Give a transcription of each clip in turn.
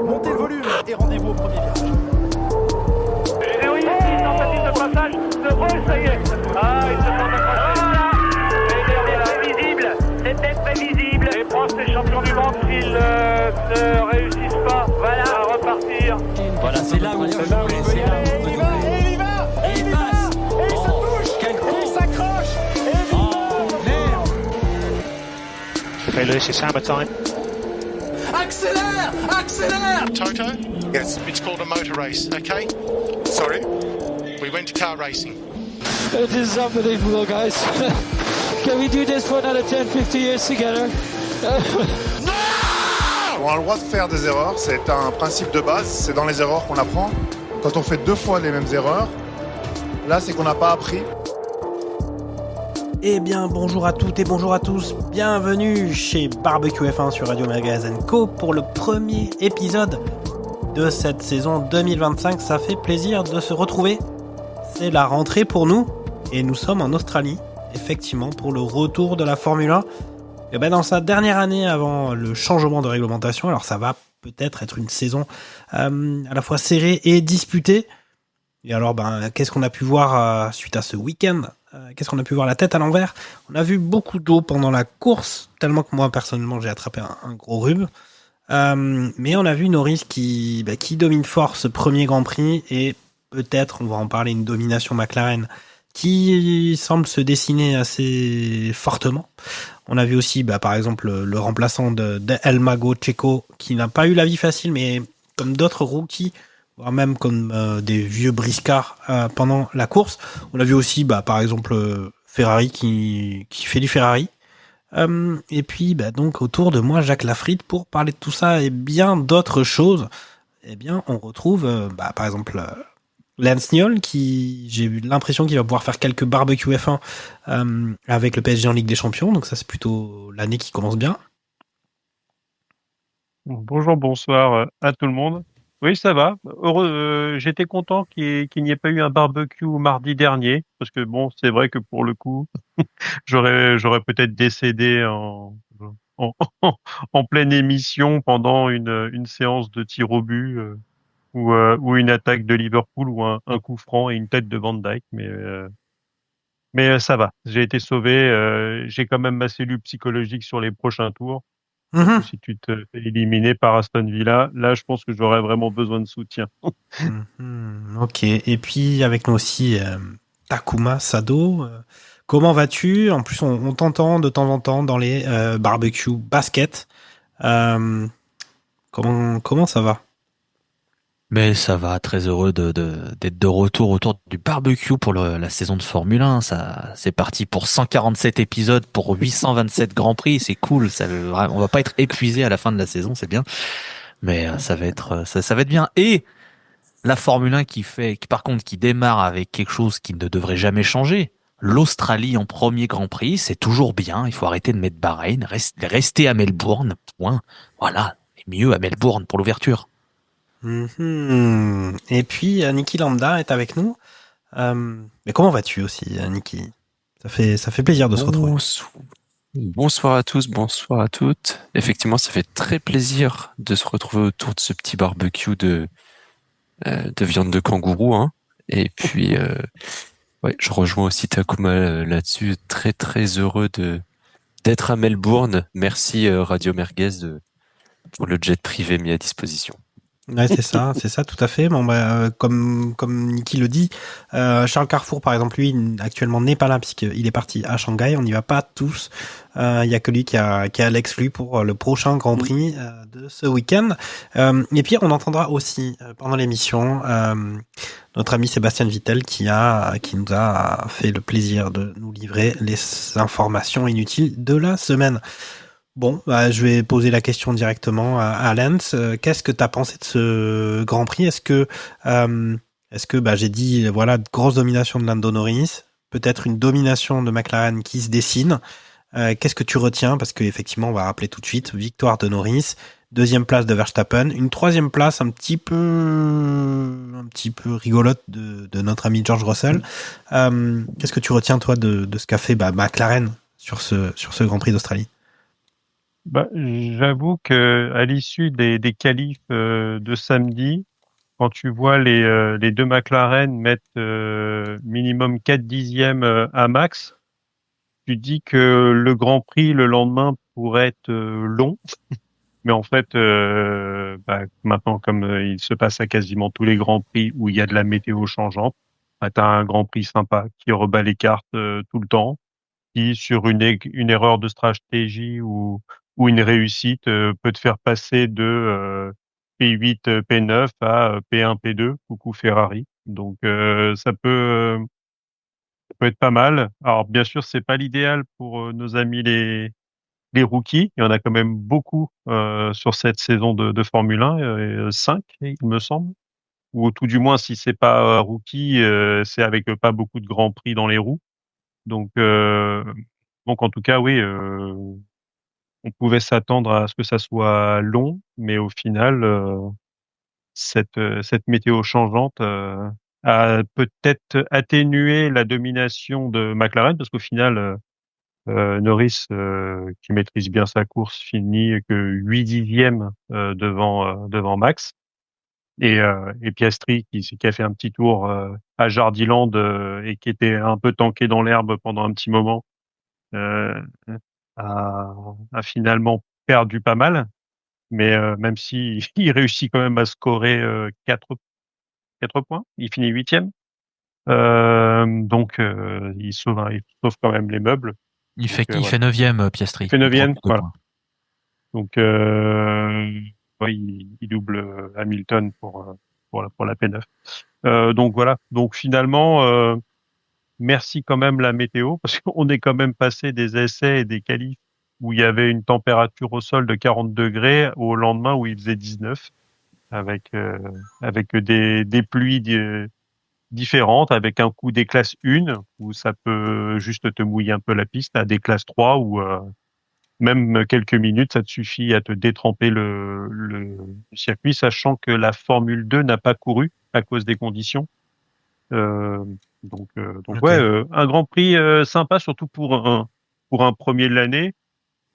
Montez le volume et rendez-vous au premier virage. Généry, tentative de passage de Roll, ça y est. Ah, il se tente d'accrocher. C'est visible, c'était prévisible. Les Français les champions du monde, s'ils ne réussissent pas, voilà, à repartir. Voilà, c'est là où il peut y aller. Il y va, et il passe, et il se touche, et il s'accroche, et Merde. Okay, Lewis, it's hammer time. accélère. Toto? Yes. It's called a motor race, okay? Sorry? We went to car racing. It is unbelievable, guys. Can we do this for another 10, 50 years together? On a le droit de faire des erreurs, c'est un principe de base, c'est dans les erreurs qu'on apprend. Quand on fait 2 fois les mêmes erreurs, là c'est qu'on n'a pas appris. Eh bien, bonjour à toutes et bonjour à tous, bienvenue chez Barbecue F1 sur Radio Merguez & Co pour le premier épisode de cette saison 2025. Ça fait plaisir de se retrouver, c'est la rentrée pour nous et nous sommes en Australie, effectivement, pour le retour de la Formule 1. Et ben dans sa dernière année avant le changement de réglementation, alors ça va peut-être être une saison à la fois serrée et disputée. Et alors, qu'est-ce qu'on a pu voir suite à ce week-end ? Qu'est-ce qu'on a pu voir la tête à l'envers ? On a vu beaucoup d'eau pendant la course, tellement que moi, personnellement, j'ai attrapé un gros rhume. Mais on a vu Norris qui domine fort ce premier Grand Prix et peut-être, on va en parler, une domination McLaren qui semble se dessiner assez fortement. On a vu aussi, par exemple, le remplaçant de El Mago Checo qui n'a pas eu la vie facile, mais comme d'autres rookies, voire même comme des vieux briscards pendant la course. On a vu aussi, par exemple, Ferrari qui fait du Ferrari. Et puis, donc, autour de moi, Jacques Lafritte, pour parler de tout ça et bien d'autres choses. Eh bien, on retrouve, par exemple, Lance Niol, qui, j'ai eu l'impression qu'il va pouvoir faire quelques barbecues F1 avec le PSG en Ligue des Champions. Donc ça, c'est plutôt l'année qui commence bien. Bonjour, bonsoir à tout le monde. Oui, ça va. Heureux, j'étais content qu'il n'y ait pas eu un barbecue mardi dernier, parce que bon, c'est vrai que pour le coup, j'aurais peut-être décédé en pleine émission pendant une séance de tir au but ou une attaque de Liverpool ou un coup franc et une tête de Van Dijk, mais ça va. J'ai été sauvé. J'ai quand même ma cellule psychologique sur les prochains tours. Si tu te fais éliminer par Aston Villa, là, je pense que j'aurais vraiment besoin de soutien. Ok. Et puis, avec nous aussi, Takuma Sado. Comment vas-tu ? En plus, on t'entend de temps en temps dans les barbecues basket. Comment ça va ? Mais ça va, très heureux d'être de retour autour du barbecue pour la saison de Formule 1. Ça, c'est parti pour 147 épisodes pour 827 Grands Prix. C'est cool. On va pas être épuisé à la fin de la saison, c'est bien. Mais ça va être bien. Et la Formule 1 qui par contre, qui démarre avec quelque chose qui ne devrait jamais changer. L'Australie en premier Grand Prix, c'est toujours bien. Il faut arrêter de mettre Bahreïn, rester à Melbourne. Point. Voilà. Et mieux à Melbourne pour l'ouverture. Et puis Niki Lambda est avec nous. Mais comment vas-tu aussi, Niki ? Ça fait plaisir de se retrouver. Bonsoir à tous, bonsoir à toutes. Effectivement, ça fait très plaisir de se retrouver autour de ce petit barbecue de viande de kangourou, hein. Et puis, je rejoins aussi Takuma là-dessus. Très très heureux d'être à Melbourne. Merci Radio Merguez pour le jet privé mis à disposition. Ouais, c'est ça, tout à fait. Bon, comme Niki le dit, Charles Carrefour, par exemple, lui, actuellement n'est pas là puisqu'il est parti à Shanghai. On n'y va pas tous. Il y a que lui qui a l'exclu pour le prochain Grand Prix de ce week-end. Et puis, on entendra aussi pendant l'émission notre ami Sébastien Vittel qui nous a fait le plaisir de nous livrer les informations inutiles de la semaine. Bon, je vais poser la question directement à Lance. Qu'est-ce que tu as pensé de ce Grand Prix ? Est-ce que j'ai dit, voilà, grosse domination de Lando Norris, peut-être une domination de McLaren qui se dessine. Qu'est-ce que tu retiens ? Parce qu'effectivement, on va rappeler tout de suite, victoire de Norris, 2e place de Verstappen, une 3e place un petit peu rigolote de notre ami George Russell. Qu'est-ce que tu retiens, toi, de ce qu'a fait McLaren sur ce Grand Prix d'Australie ? Bah, j'avoue que à l'issue des qualifs de samedi, quand tu vois les deux McLaren mettre minimum 4 dixièmes à Max, tu dis que le Grand Prix le lendemain pourrait être long. Mais en fait, maintenant, comme il se passe à quasiment tous les Grands Prix où il y a de la météo changeante, bah, tu as un Grand Prix sympa qui rebat les cartes tout le temps, qui, sur une erreur de stratégie ou une réussite, peut te faire passer de P8, P9 à P1, P2, coucou Ferrari. Donc ça peut être pas mal. Alors bien sûr, c'est pas l'idéal pour nos amis les rookies. Il y en a quand même beaucoup sur cette saison de Formule 1, 5, il me semble. Ou tout du moins, si c'est pas rookie, c'est avec pas beaucoup de grands prix dans les roues. Donc, en tout cas, oui, on pouvait s'attendre à ce que ça soit long, mais au final, cette météo changeante a peut-être atténué la domination de McLaren, parce qu'au final, Norris, qui maîtrise bien sa course, finit que 8 dixièmes devant Max. Et Piastri, qui a fait un petit tour à Jardiland et qui était un peu tanké dans l'herbe pendant un petit moment, euh, a finalement perdu pas mal. Mais même si il réussit quand même à scorer 4 points, il finit 8e. Donc il sauve quand même les meubles. Il Donc, fait voilà. 9e, Piastri. Il fait Il prend 9e, plus de voilà. points. Donc, ouais, il double Hamilton pour la P9. Donc voilà. Donc finalement, merci quand même la météo, parce qu'on est quand même passé des essais et des qualifs où il y avait une température au sol de 40 degrés au lendemain où il faisait 19, avec des pluies différentes, avec un coup des classes 1 où ça peut juste te mouiller un peu la piste, à des classes 3 où même quelques minutes, ça te suffit à te détremper le circuit, sachant que la Formule 2 n'a pas couru à cause des conditions. Euh, donc Ok. ouais, un Grand Prix sympa, surtout pour un premier de l'année,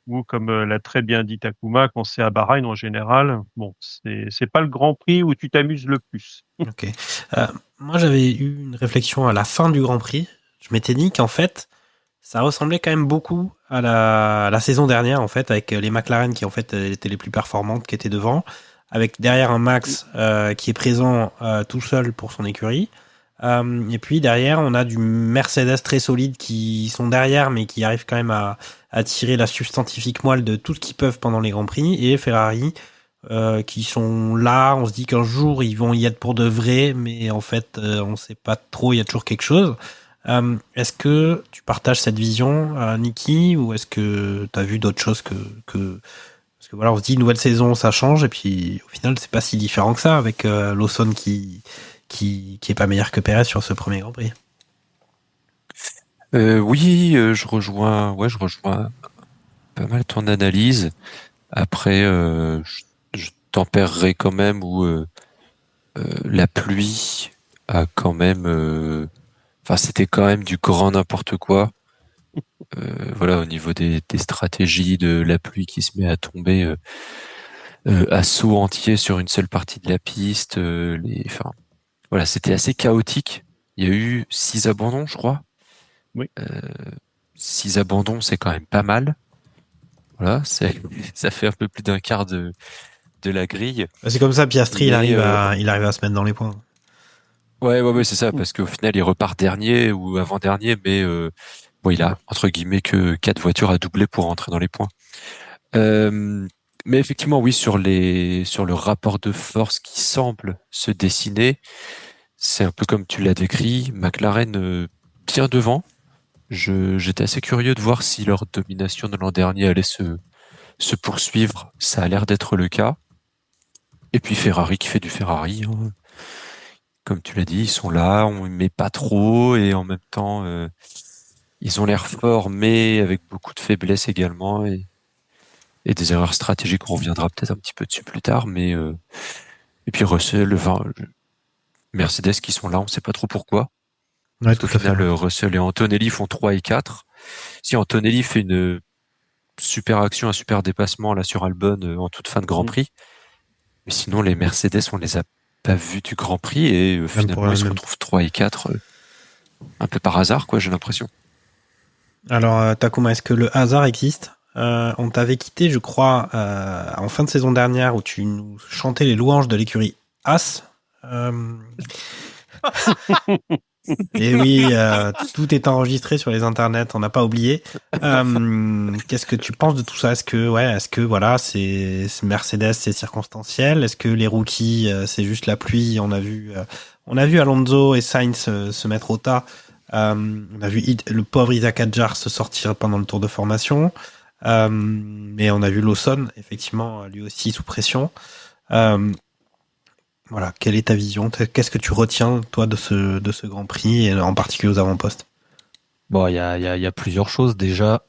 où comme l'a très bien dit Takuma, quand c'est à Bahreïn en général, bon, c'est pas le Grand Prix où tu t'amuses le plus. Ok. Euh, Moi, j'avais eu une réflexion à la fin du Grand Prix. Je m'étais dit qu'en fait, ça ressemblait quand même beaucoup à la saison dernière, en fait, avec les McLaren qui, en fait, étaient les plus performantes, qui étaient devant, avec derrière un Max qui est présent tout seul pour son écurie. Et puis derrière, on a du Mercedes très solide qui sont derrière, mais qui arrivent quand même à tirer la substantifique moelle de tout ce qu'ils peuvent pendant les Grands Prix. Et Ferrari qui sont là. On se dit qu'un jour ils vont y être pour de vrai, mais en fait, on sait pas trop. Il y a toujours quelque chose. Est-ce que tu partages cette vision, Niki, ou est-ce que tu as vu d'autres choses parce que voilà, on se dit nouvelle saison, ça change, et puis au final, c'est pas si différent que ça avec Lawson qui est pas meilleur que Perez sur ce premier Grand Prix. Oui, je rejoins pas mal ton analyse. Après, je tempérerai quand même où la pluie a quand même, enfin, c'était quand même du grand n'importe quoi. Voilà, au niveau des stratégies de la pluie qui se met à tomber à saut entier sur une seule partie de la piste. Enfin, voilà, c'était assez chaotique. Il y a eu 6 abandons, je crois. Oui. 6 abandons, c'est quand même pas mal. Voilà, ça fait un peu plus d'un quart de la grille. C'est comme ça, Piastri, il Mais, arrive à se mettre dans les points. Ouais, c'est ça, parce qu'au final, il repart dernier ou avant-dernier, mais bon, il a, entre guillemets, que 4 voitures à doubler pour rentrer dans les points. Mais effectivement, oui, sur le rapport de force qui semble se dessiner, c'est un peu comme tu l'as décrit, McLaren bien devant. J'étais assez curieux de voir si leur domination de l'an dernier allait se poursuivre. Ça a l'air d'être le cas. Et puis Ferrari qui fait du Ferrari, hein. Comme tu l'as dit, ils sont là, on ne met pas trop, et en même temps, ils ont l'air forts, mais avec beaucoup de faiblesses également, et des erreurs stratégiques. On reviendra peut-être un petit peu dessus plus tard, mais et puis Russell, enfin, Mercedes qui sont là, on ne sait pas trop pourquoi. Ouais, Au final, Russell et Antonelli font 3 et 4. Si Antonelli fait super action, un super dépassement là sur Albon en toute fin de Grand Prix. Mais sinon, les Mercedes, on les a pas vus du Grand Prix et finalement, ils se retrouvent 3 et 4 un peu par hasard, quoi, j'ai l'impression. Alors, Takuma, est-ce que le hasard existe ? On t'avait quitté, je crois, en fin de saison dernière où tu nous chantais les louanges de l'écurie As. Et oui, tout est enregistré sur les internets, on n'a pas oublié. Qu'est-ce que tu penses de tout ça ? Est-ce que voilà, c'est Mercedes, c'est circonstanciel ? Est-ce que les rookies, c'est juste la pluie ? On a vu Alonso et Sainz se mettre au tas. On a vu le pauvre Isaac Hadjar se sortir pendant le tour de formation. Mais on a vu Lawson, effectivement, lui aussi sous pression. Voilà, quelle est ta vision ? Qu'est-ce que tu retiens, toi, de ce Grand Prix, et en particulier aux avant-postes ? Bon, il y a plusieurs choses. Déjà,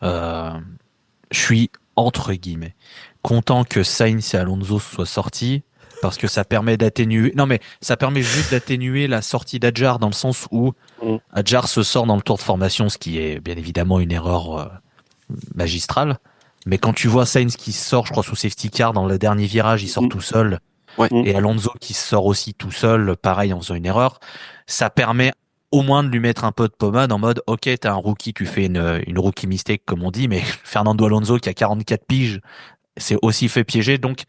je suis, entre guillemets, content que Sainz et Alonso soient sortis, parce que ça permet d'atténuer... Non, mais ça permet juste d'atténuer la sortie d'Adjar, dans le sens où Adjar se sort dans le tour de formation, ce qui est bien évidemment une erreur magistrale. Mais quand tu vois Sainz qui sort, je crois, sous safety car, dans le dernier virage, il sort tout seul... Ouais. Et Alonso qui sort aussi tout seul, pareil, en faisant une erreur, ça permet au moins de lui mettre un peu de pommade en mode, ok, t'as un rookie, tu fais une rookie mistake, comme on dit, mais Fernando Alonso qui a 44 piges, c'est aussi fait piéger. Donc,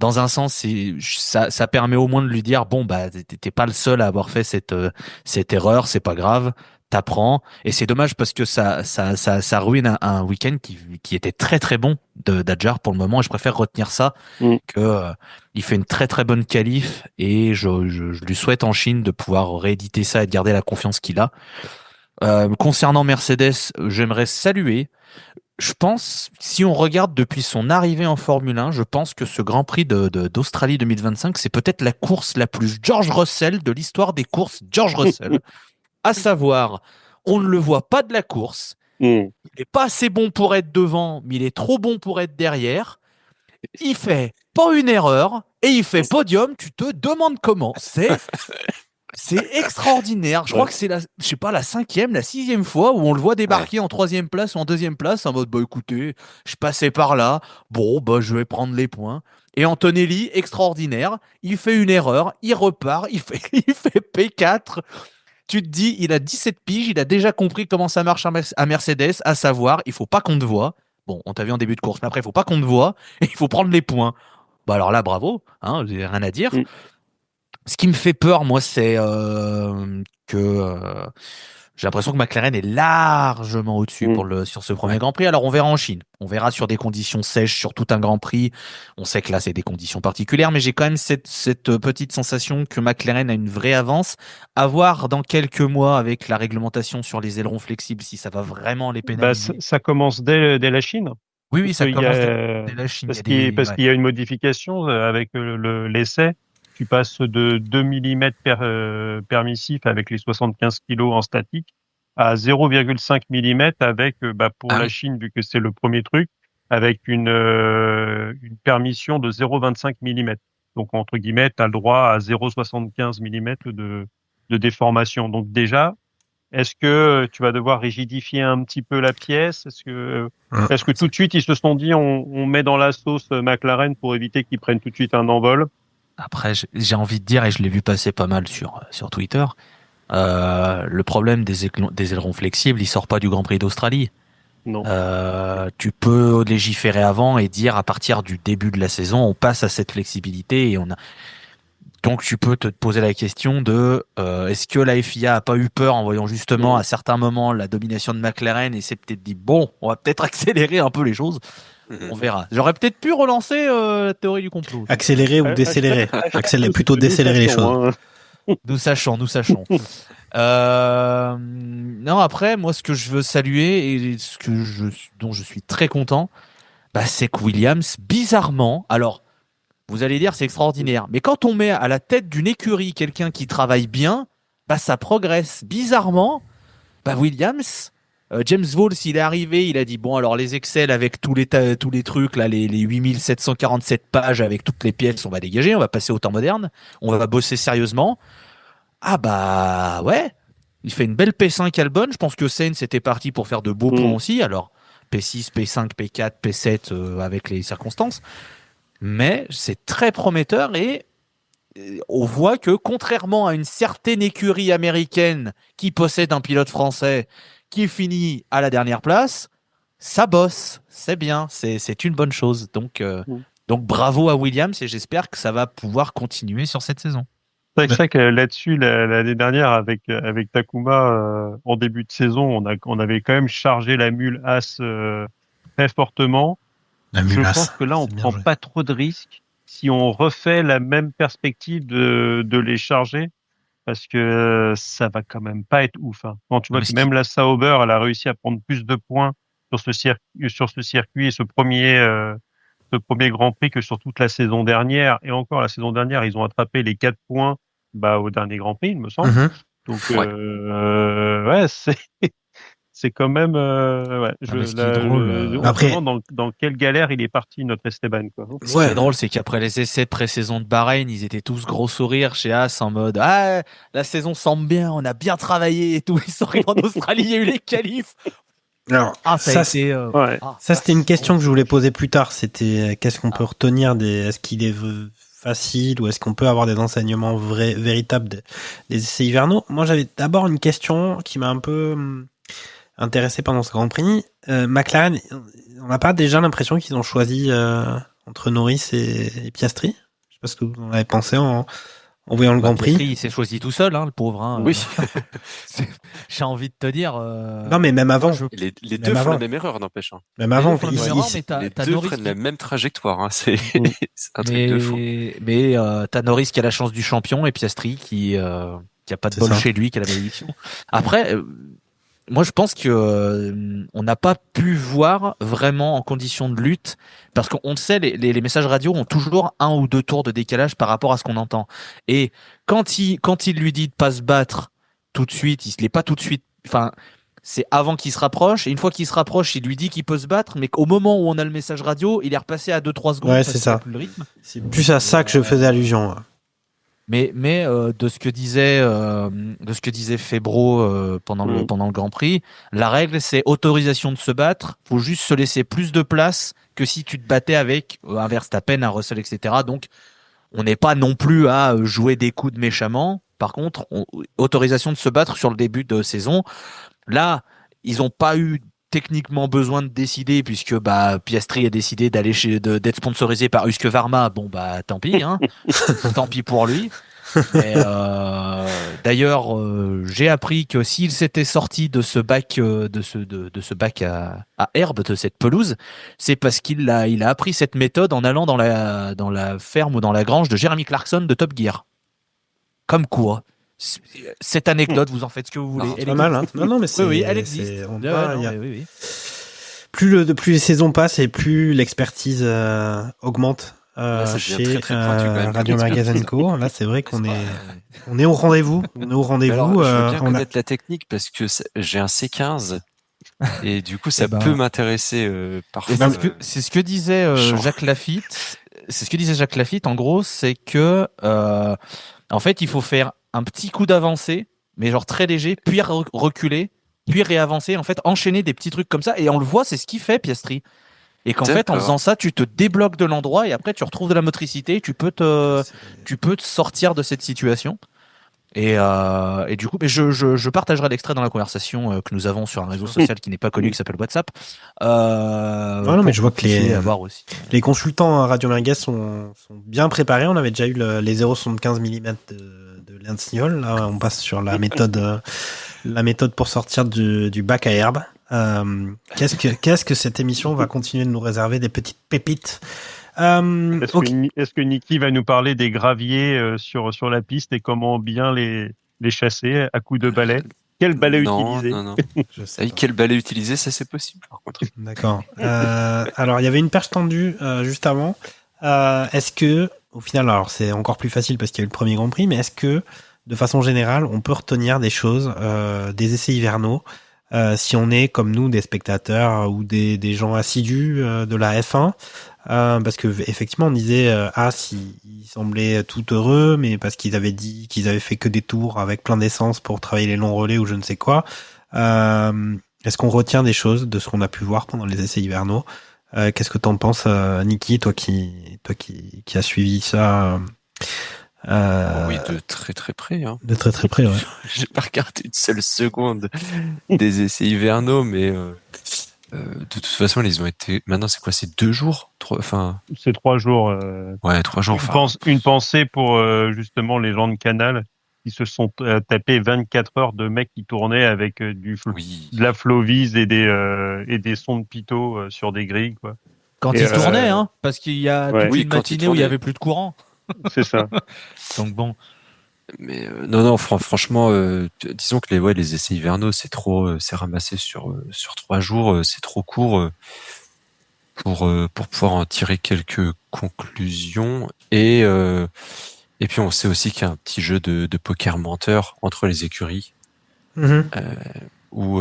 dans un sens, ça permet au moins de lui dire, bon, bah, t'es pas le seul à avoir fait cette erreur, c'est pas grave, t'apprends. Et c'est dommage parce que ça ruine un week-end qui était très très bon d'Adjar pour le moment, et je préfère retenir ça que il fait une très très bonne qualif, et je lui souhaite en Chine de pouvoir rééditer ça et de garder la confiance qu'il a. Concernant Mercedes, j'aimerais saluer, je pense, si on regarde depuis son arrivée en Formule 1, je pense que ce Grand Prix d'Australie 2025, c'est peut-être la course la plus George Russell de l'histoire des courses George Russell. À savoir, on ne le voit pas de la course, il n'est pas assez bon pour être devant, mais il est trop bon pour être derrière. Il fait pas une erreur et il fait podium. Tu te demandes comment. C'est extraordinaire. Je crois que c'est la 5e, la 6e fois où on le voit débarquer en 3e place ou en 2e place en mode, bah écoutez, je passais par là. Bon, bah je vais prendre les points. Et Antonelli, extraordinaire. Il fait une erreur, il repart, il fait P4. Tu te dis, il a 17 piges, il a déjà compris comment ça marche à Mercedes, à savoir, il faut pas qu'on te voie. Bon, on t'a vu en début de course, mais après, il faut pas qu'on te voie, et il faut prendre les points. Bah alors là, bravo, hein, j'ai rien à dire. Ce qui me fait peur, moi, c'est que j'ai l'impression que McLaren est largement au-dessus sur ce premier Grand Prix. Alors, on verra en Chine. On verra sur des conditions sèches, sur tout un Grand Prix. On sait que là, c'est des conditions particulières, mais j'ai quand même cette petite sensation que McLaren a une vraie avance. À voir dans quelques mois avec la réglementation sur les ailerons flexibles, si ça va vraiment les pénaliser. Ça commence dès la Chine. Oui, ça commence dès la Chine. Parce qu'il y a une modification avec l'essai. Tu passes de 2 mm permissif avec les 75 kg en statique à 0,5 mm avec, pour la Chine, vu que c'est le premier truc, avec une permission de 0,25 mm. Donc, entre guillemets, tu as le droit à 0,75 mm de déformation. Donc, déjà, est-ce que tu vas devoir rigidifier un petit peu la pièce? Est-ce que tout de suite, ils se sont dit, on met dans la sauce McLaren pour éviter qu'ils prennent tout de suite un envol? Après, j'ai envie de dire, et je l'ai vu passer pas mal sur Twitter, le problème des ailerons flexibles, il sort pas du Grand Prix d'Australie. Non. Tu peux légiférer avant et dire à partir du début de la saison, on passe à cette flexibilité et donc tu peux te poser la question de est-ce que la FIA a pas eu peur en voyant justement à certains moments la domination de McLaren et s'est peut-être dit bon, on va peut-être accélérer un peu les choses. On verra. J'aurais peut-être pu relancer la théorie du complot. Accélérer ou décélérer? Plutôt décélérer les choses. Nous sachons. Non, après, moi, ce que je veux saluer et dont je suis très content, c'est que Williams, bizarrement, alors, vous allez dire, c'est extraordinaire, mais quand on met à la tête d'une écurie quelqu'un qui travaille bien, ça progresse. Bizarrement, Williams, James Vowles, il est arrivé, il a dit, bon, alors les Excel avec tous les trucs, là, les 8747 pages avec toutes les pièces, on va dégager, on va passer au temps moderne, on va bosser sérieusement. Ah ouais, il fait une belle P5 Albon, je pense que Sainz était parti pour faire de beaux points aussi, alors P6, P5, P4, P7 avec les circonstances. Mais c'est très prometteur et on voit que contrairement à une certaine écurie américaine qui possède un pilote français qui finit à la dernière place, ça bosse, c'est bien, c'est une bonne chose. Donc bravo à Williams et j'espère que ça va pouvoir continuer sur cette saison. C'est vrai que là-dessus, l'année dernière, avec Takuma, en début de saison, on avait quand même chargé la mule As très fortement. Je pense que là, on prend pas trop de risques si on refait la même perspective de les charger, parce que ça va quand même pas être ouf. Hein. Quand tu vois que même la Sauber, elle a réussi à prendre plus de points sur ce circuit et ce premier Grand Prix que sur toute la saison dernière. Et encore, la saison dernière, ils ont attrapé les 4 points au dernier Grand Prix, il me semble. Donc, c'est quand même... ce qui est drôle, après, dans quelle galère il est parti, notre Esteban, quoi. Ce qui est drôle, c'est qu'après les essais de pré-saison de Bahreïn, ils étaient tous gros sourires chez As en mode « Ah, la saison semble bien, on a bien travaillé et tout. » Ils sont arrivés en Australie, il y a eu les qualifs. Alors, ça c'était une question que je voulais poser plus tard. C'était qu'est-ce qu'on peut retenir est-ce qu'il est facile ou est-ce qu'on peut avoir des enseignements véritables des essais hivernaux? Moi, j'avais d'abord une question qui m'a un peu intéressé pendant ce Grand Prix. McLaren, on n'a pas déjà l'impression qu'ils ont choisi entre Norris et Piastri? Je sais pas ce que vous en avez pensé en voyant le Grand Prix. Piastri, il s'est choisi tout seul, le pauvre. Hein, oui. J'ai envie de te dire. Non, mais même avant. Les deux font la même erreur, n'empêche. Même avant, les deux prennent la même trajectoire. Hein. C'est un truc de fou. Mais t'as Norris qui a la chance du champion et Piastri qui a pas de bol chez lui, qui a la malédiction. Après, moi je pense que on n'a pas pu voir vraiment en condition de lutte, parce qu'on le sait, les messages radio ont toujours 1 ou 2 tours de décalage par rapport à ce qu'on entend. Et quand il lui dit de pas se battre tout de suite, il se l'est pas tout de suite. Enfin, c'est avant qu'il se rapproche. Et une fois qu'il se rapproche, il lui dit qu'il peut se battre, mais qu'au moment où on a le message radio, il est repassé à 2-3 secondes. Ouais, c'est ça. Le rythme. C'est plus à ça que je faisais allusion. Mais de ce que disait Febro pendant le Grand Prix, la règle c'est autorisation de se battre. Faut juste se laisser plus de place que si tu te battais avec un Verstappen, un Russell, etc. Donc on n'est pas non plus à jouer des coudes méchamment. Par contre, autorisation de se battre sur le début de saison. Là, ils n'ont pas eu techniquement besoin de décider, puisque Piastri a décidé d'être sponsorisé par Husqvarna. Bon tant pis, hein. Tant pis pour lui. Mais, d'ailleurs, j'ai appris que s'il s'était sorti de ce bac à herbe, de cette pelouse, c'est parce qu'il a appris cette méthode en allant dans la ferme ou dans la grange de Jeremy Clarkson de Top Gear. Comme quoi. Cette anecdote, vous en faites ce que vous voulez. C'est pas mal, hein. Non, mais elle existe. Oui. Plus les saisons passent et plus l'expertise augmente chez Radio Magazine Co. Là, c'est vrai qu'on est au rendez-vous. On est au rendez-vous. Je veux bien connaître la technique parce que j'ai un C15 et du coup, ça peut m'intéresser parfois. C'est ce que disait Jacques Lafitte. C'est ce que disait Jacques Lafitte. En gros, c'est que en fait, il faut faire un petit coup d'avancée, mais genre très léger, puis reculer, puis réavancer, en fait, enchaîner des petits trucs comme ça, et on le voit, c'est ce qu'il fait, Piastri. Et qu'en fait, en faisant ça, tu te débloques de l'endroit, et après, tu retrouves de la motricité, tu peux te sortir de cette situation. Et du coup, mais je partagerai l'extrait dans la conversation que nous avons sur un réseau social qui n'est pas connu, qui s'appelle WhatsApp. Non, mais je vois que les consultants à Radio Merguez sont bien préparés. On avait déjà eu les 0,75 mm de Lance Stroll. Là, on passe sur la méthode pour sortir du bac à herbe. Qu'est-ce que cette émission va continuer de nous réserver des petites pépites? Est-ce que Niki va nous parler des graviers sur la piste et comment bien les chasser à coups de balai? Quel balai utiliser? Non. Quel balai utiliser, ça c'est possible par contre. D'accord. Alors il y avait une perche tendue juste avant. Est-ce que, au final, alors c'est encore plus facile parce qu'il y a eu le premier Grand Prix, mais est-ce que, de façon générale, on peut retenir des choses, des essais hivernaux, si on est comme nous des spectateurs ou des gens assidus de la F1? Parce que effectivement on disait ils semblaient tout heureux, mais parce qu'ils avaient dit qu'ils avaient fait que des tours avec plein d'essence pour travailler les longs relais ou je ne sais quoi. Est-ce qu'on retient des choses de ce qu'on a pu voir pendant les essais hivernaux? Qu'est-ce que t'en penses, Niki, toi qui as suivi ça? Oui, de très très près. Hein. De très très près, ouais. J'ai pas regardé une seule seconde des essais hivernaux, mais de toute façon, ils ont été. Maintenant, c'est quoi? C'est 2 jours? C'est 3 jours. Ouais, 3 jours. Une pensée pour justement les gens de Canal qui se sont tapés 24 heures de mecs qui tournaient avec de la Flovise et des sons de pito sur des grilles, quoi. Quand ils tournaient, hein, parce qu'il y a toute une matinée où il y avait plus de courant. C'est ça. Donc bon. Mais non, franchement, disons que les essais hivernaux, c'est ramassé sur 3 jours, c'est trop court pour pouvoir en tirer quelques conclusions. Et puis on sait aussi qu'il y a un petit jeu de poker menteur entre les écuries, où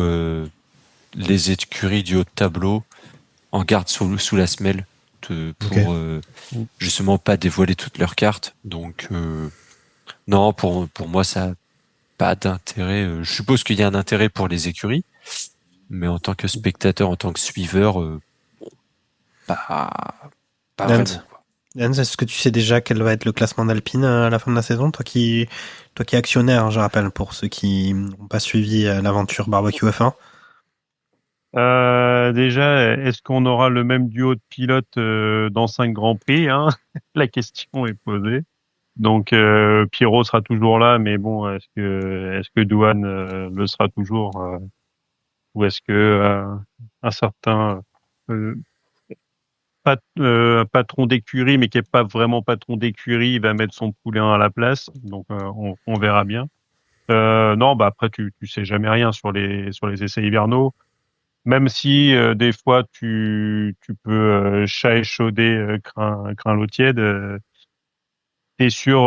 les écuries du haut de tableau en gardent sous la semelle pour justement pas dévoiler toutes leurs cartes. Donc non, pour moi ça n'a pas d'intérêt. Je suppose qu'il y a un intérêt pour les écuries, mais en tant que spectateur, en tant que suiveur, pas vraiment. Lens, est-ce que tu sais déjà quel va être le classement d'Alpine à la fin de la saison? Toi qui es actionnaire, je rappelle, pour ceux qui n'ont pas suivi l'aventure Barbecue F1. Déjà, est-ce qu'on aura le même duo de pilotes dans 5 Grands Prix, hein? La question est posée. Donc Pierrot sera toujours là, mais bon, est-ce que Douane le sera toujours, ou est-ce que un certain patron d'écurie, mais qui est pas vraiment patron d'écurie, va mettre son poulain à la place. Donc on verra bien. Non, bah après tu sais jamais rien sur les essais hivernaux. Même si des fois tu peux chat échaudé, crin l'eau tiède. T'es sûr,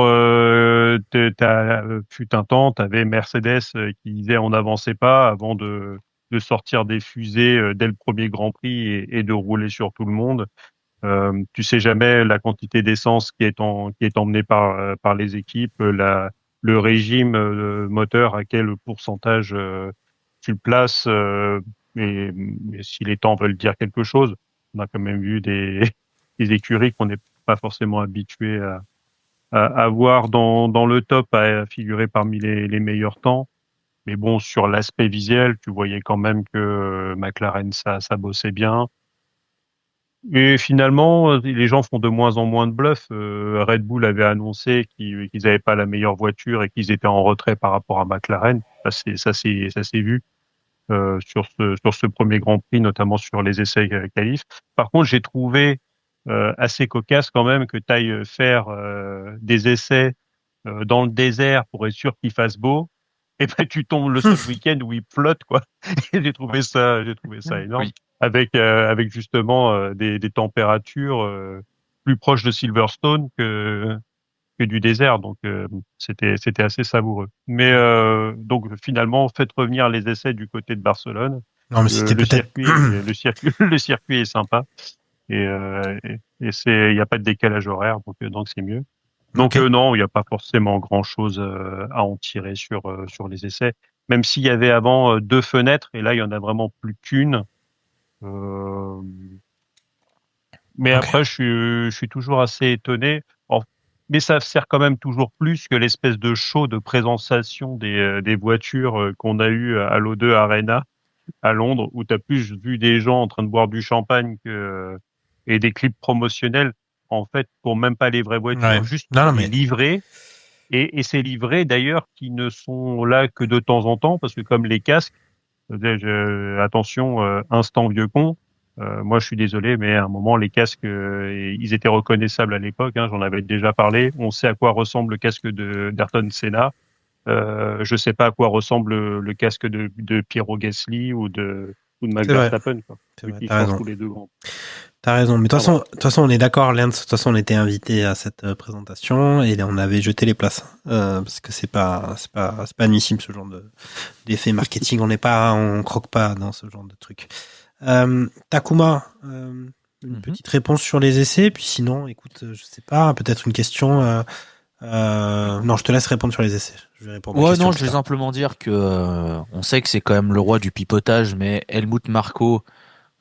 fut un temps, t'avais Mercedes qui disait on n'avançait pas avant de sortir des fusées dès le premier Grand Prix et de rouler sur tout le monde. Tu sais jamais la quantité d'essence qui est emmenée par les équipes, le régime moteur, à quel pourcentage tu le places, et si les temps veulent dire quelque chose. On a quand même vu des écuries qu'on n'est pas forcément habitués à voir dans le top, à figurer parmi les meilleurs temps. Mais bon, sur l'aspect visuel, tu voyais quand même que McLaren, ça bossait bien. Et finalement, les gens font de moins en moins de bluffs. Red Bull avait annoncé qu'ils n'avaient pas la meilleure voiture et qu'ils étaient en retrait par rapport à McLaren. Ça s'est vu sur ce premier Grand Prix, notamment sur les essais qualifs. Par contre, j'ai trouvé assez cocasse quand même que tu ailles faire des essais dans le désert pour être sûr qu'il fasse beau. Et ben tu tombes le seul week-end où il flotte, quoi. Et j'ai trouvé ça énorme. Oui. Avec justement des températures plus proches de Silverstone que du désert. Donc c'était assez savoureux. Mais donc finalement, faites revenir les essais du côté de Barcelone. Non, mais c'était peut-être le circuit est sympa et il y a pas de décalage horaire, donc c'est mieux. Donc non, il n'y a pas forcément grand-chose à en tirer sur les essais. Même s'il y avait avant 2 fenêtres, et là il y en a vraiment plus qu'une. Mais après, je suis toujours assez étonné. Mais ça sert quand même toujours plus que l'espèce de show de présentation des voitures qu'on a eu à l'O2 Arena à Londres, où tu as plus vu des gens en train de boire du champagne et des clips promotionnels, en fait, pour même pas les vraies voitures, juste les livrets. Et ces livrets, d'ailleurs, qui ne sont là que de temps en temps, parce que comme les casques, attention, instant vieux con, moi je suis désolé, mais à un moment, les casques, ils étaient reconnaissables à l'époque, hein, j'en avais déjà parlé. On sait à quoi ressemble le casque d'Ayrton Senna. Je sais pas à quoi ressemble le casque de Piero Gasly ou de Max Verstappen. T'as raison. Les deux grands. T'as raison. Mais de toute façon, on est d'accord, Lens. De toute façon, on était invité à cette présentation et on avait jeté les places parce que c'est pas admissible ce genre d'effet marketing. On croque pas dans ce genre de truc. Takuma, une petite réponse sur les essais. Puis sinon, écoute, je sais pas, peut-être une question Non, je te laisse répondre sur les essais. Je vais répondre. Ouais, non, je vais simplement dire que on sait que c'est quand même le roi du pipotage, mais Helmut Marko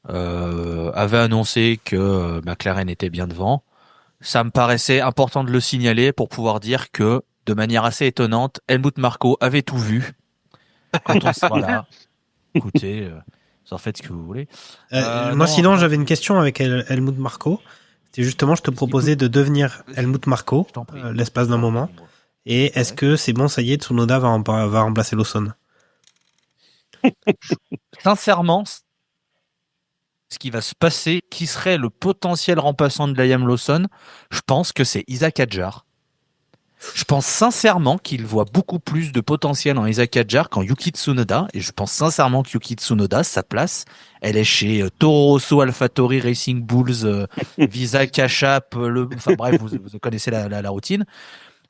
avait annoncé que McLaren était bien devant. Ça me paraissait important de le signaler pour pouvoir dire que, de manière assez étonnante, Helmut Marko avait tout vu. Quand on voilà. Écoutez, vous en faites ce que vous voulez. Moi, sinon, j'avais une question avec Helmut Marko. C'était justement, je te proposais de devenir Helmut Marko l'espace d'un moment. Et est-ce que c'est bon, ça y est, Tsunoda va remplacer Lawson? Sincèrement, ce qui va se passer, qui serait le potentiel remplaçant de Liam Lawson, je pense que c'est Isaac Hadjar. Je pense sincèrement qu'il voit beaucoup plus de potentiel en Isaac Hadjar qu'en Yuki Tsunoda, et je pense sincèrement que Yuki Tsunoda, sa place, elle est chez Toro Rosso, AlphaTauri, Racing Bulls, Visa, Cash App, enfin bref, vous connaissez la routine.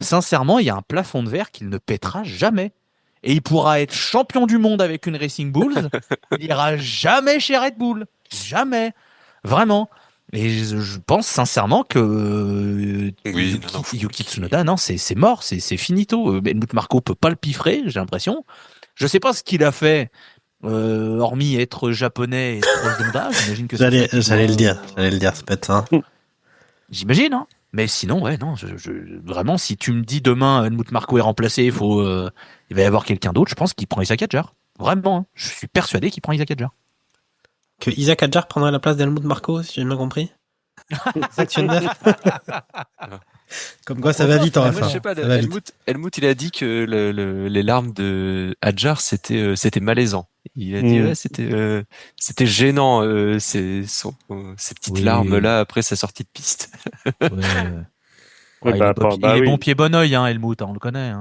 Sincèrement, il y a un plafond de verre qu'il ne pètera jamais. Et il pourra être champion du monde avec une Racing Bulls, il ira jamais chez Red Bull. Jamais. Vraiment. Et je pense sincèrement que Yuki Tsunoda, non, c'est mort, c'est finito. Helmut Marko peut pas le piffrer, j'ai l'impression. Je sais pas ce qu'il a fait, hormis être japonais et proche d'Honda. J'imagine que j'allais le dire, ça peut être ça. J'imagine, hein. Mais sinon, ouais, non, vraiment, si tu me dis demain Helmut Marko est remplacé, il va y avoir quelqu'un d'autre, je pense qu'il prend Isaac Hadjar. Vraiment, hein. Je suis persuadé qu'il prend Isaac Hadjar. Que Isaac Hadjar prendrait la place d'Helmut Marko, si j'ai bien compris. Comme quoi, ça va vite en F1. Je sais pas, Helmut, il a dit que les larmes de Hadjar, c'était malaisant. Il a dit, c'était gênant, ces petites larmes-là après sa sortie de piste. Il est bon pied, bon oeil, hein, Helmut, on le connaît. Hein.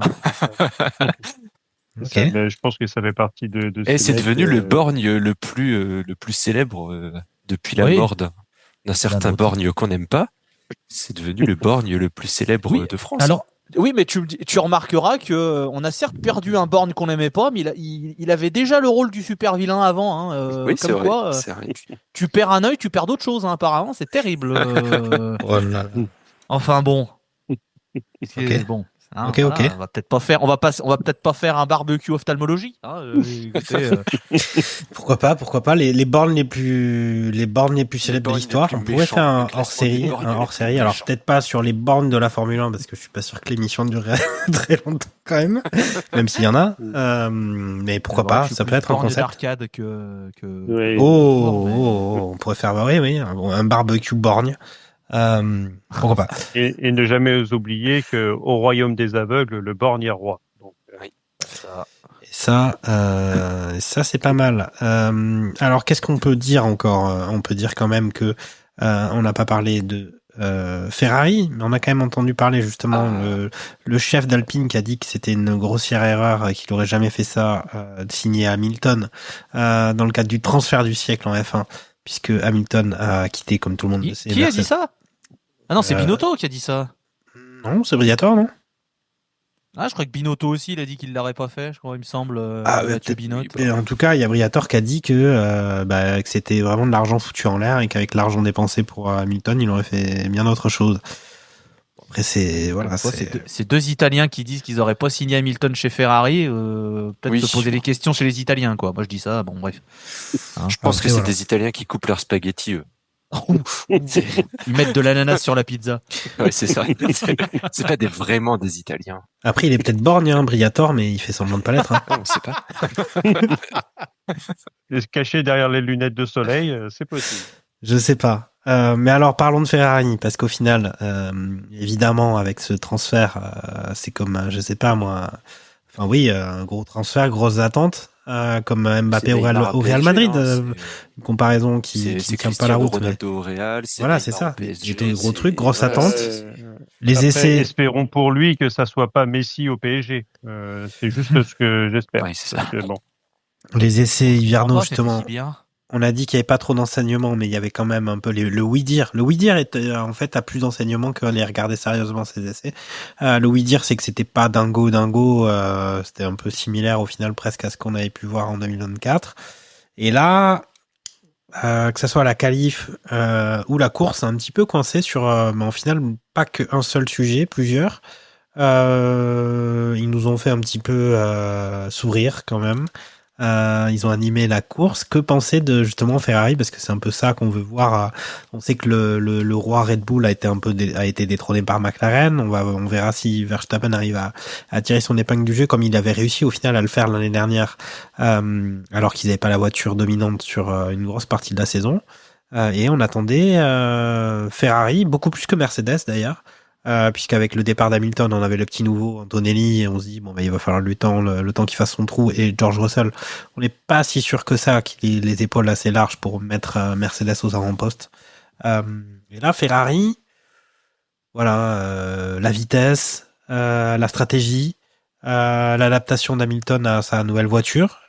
Okay. Ça, je pense que ça fait partie de et c'est devenu le borgne le plus célèbre depuis la mort d'un certain borgne qu'on n'aime pas. C'est devenu le borgne le plus célèbre de France. Alors, oui, mais tu remarqueras que on a certes perdu un borgne qu'on n'aimait pas, mais il avait déjà le rôle du super vilain avant. Hein, oui, comme quoi, c'est vrai. Tu perds un œil, tu perds d'autres choses. Hein, apparemment, c'est terrible. Enfin bon. Okay. Bon. Hein, ok. On va peut-être pas faire un barbecue ophtalmologie. Hein, écoutez, Pourquoi pas les bornes les plus célèbres de l'histoire. On pourrait faire un hors série. Alors peut-être pas sur les bornes de la Formule 1 parce que je suis pas sûr que l'émission durerait très longtemps quand même s'il y en a. Mais pourquoi pas, ça peut être un concept. D'arcade que... Oui. On pourrait faire un barbecue borgne. Pourquoi pas. Et ne jamais oublier que au royaume des aveugles, le borgne est roi. Donc, Ça c'est pas mal. Alors qu'est-ce qu'on peut dire encore? On peut dire quand même que on n'a pas parlé de Ferrari, mais on a quand même entendu parler justement le chef d'Alpine qui a dit que c'était une grossière erreur, qu'il aurait jamais fait ça, de signer Hamilton dans le cadre du transfert du siècle en F1, puisque Hamilton a quitté, comme tout le monde le sait. Qui a dit ça? Ah non, c'est Binotto qui a dit ça. Non, c'est Briatore, non? Ah, je crois que Binotto aussi, il a dit qu'il l'aurait pas fait, je crois, il me semble. En tout cas, il y a Briatore qui a dit que c'était vraiment de l'argent foutu en l'air et qu'avec l'argent dépensé pour Hamilton, il aurait fait bien autre chose. Après, c'est deux Italiens qui disent qu'ils auraient pas signé Hamilton chez Ferrari. Peut-être se poser des questions chez les Italiens, quoi. Moi, je dis ça. Bon, bref. Hein, je pense que c'est des Italiens qui coupent leurs spaghettis, eux. Ils mettent de l'ananas sur la pizza. Ouais, c'est ça. C'est pas vraiment des Italiens. Après, il est peut-être borgne, hein, Briatore, mais il fait semblant de pas l'être. Hein. On sait pas. Caché derrière les lunettes de soleil, c'est possible. Je sais pas. Mais alors, parlons de Ferrari, parce qu'au final, évidemment, avec ce transfert, c'est comme, je sais pas moi, un gros transfert, grosses attentes. Comme Mbappé au Real Madrid, une comparaison qui tient pas la route. Ronaldo au Real, c'est ça. C'était gros truc, grosse attente. Les après, essais. Espérons pour lui que ça soit pas Messi au PSG. C'est juste ce que j'espère. Oui, c'est ça. Bon. Les essais hivernaux, justement. On a dit qu'il n'y avait pas trop d'enseignements, mais il y avait quand même un peu le oui-dire. Le oui-dire en fait, a plus d'enseignements que les regarder sérieusement ces essais. Le oui-dire, c'est que c'était pas dingo. C'était un peu similaire au final presque à ce qu'on avait pu voir en 2024. Et là, que ça soit la qualif ou la course, un petit peu coincé sur, mais en final, pas qu'un seul sujet, plusieurs. Ils nous ont fait un petit peu sourire quand même. Ils ont animé la course. Que penser de justement Ferrari, parce que c'est un peu ça qu'on veut voir. On sait que le roi Red Bull a été détrôné par McLaren. On verra si Verstappen arrive à tirer son épingle du jeu comme il avait réussi au final à le faire l'année dernière, alors qu'ils n'avaient pas la voiture dominante sur une grosse partie de la saison. Et on attendait Ferrari beaucoup plus que Mercedes d'ailleurs. Puisqu'avec le départ d'Hamilton, on avait le petit nouveau Antonelli et on se dit bon bah il va falloir le temps qu'il fasse son trou, et George Russell, on n'est pas si sûr que ça qu'il ait les épaules assez larges pour mettre Mercedes aux avant-postes. Et là Ferrari, voilà, la vitesse, la stratégie, l'adaptation d'Hamilton à sa nouvelle voiture.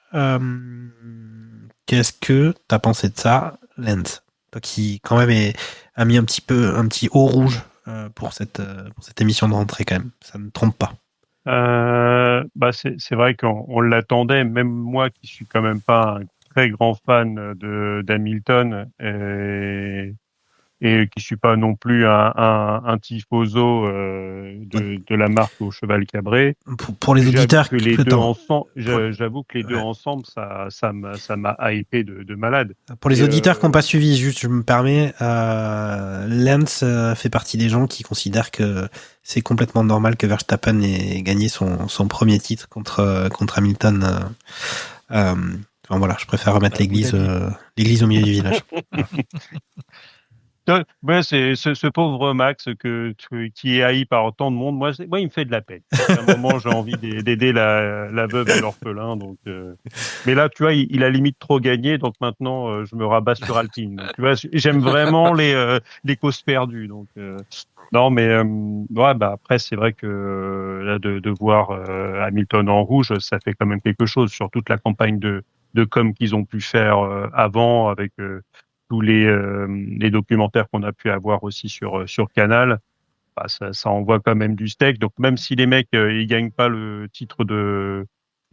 Qu'est-ce que t'as pensé de ça, Lens? Toi qui quand même a mis un petit haut rouge pour cette émission de rentrée quand même. Ça ne trompe pas. C'est vrai qu'on l'attendait, même moi qui suis quand même pas un très grand fan d'Hamilton et qui suis pas non plus un tifoso de la marque au cheval cabré. Pour les auditeurs, j'avoue que les deux ensemble, ça m'a hypé de malade. Pour les auditeurs qui n'ont pas suivi, juste je me permets, Lance fait partie des gens qui considèrent que c'est complètement normal que Verstappen ait gagné son premier titre contre Hamilton. Voilà, je préfère remettre l'église au milieu du village. Ouais, c'est ce pauvre Max qui est haï par tant de monde. Moi, il me fait de la peine. À un moment, j'ai envie d'aider la veuve et l'orphelin. Donc, mais là, tu vois, il a limite trop gagné. Donc maintenant, je me rabats sur Alpine. Donc, tu vois, j'aime vraiment les causes perdues. Donc, non, mais ouais, après, c'est vrai que là, de voir Hamilton en rouge, ça fait quand même quelque chose sur toute la campagne de com qu'ils ont pu faire avant avec tous les documentaires qu'on a pu avoir aussi sur Canal. Bah, ça envoie quand même du steak. Donc même si les mecs ils gagnent pas le titre de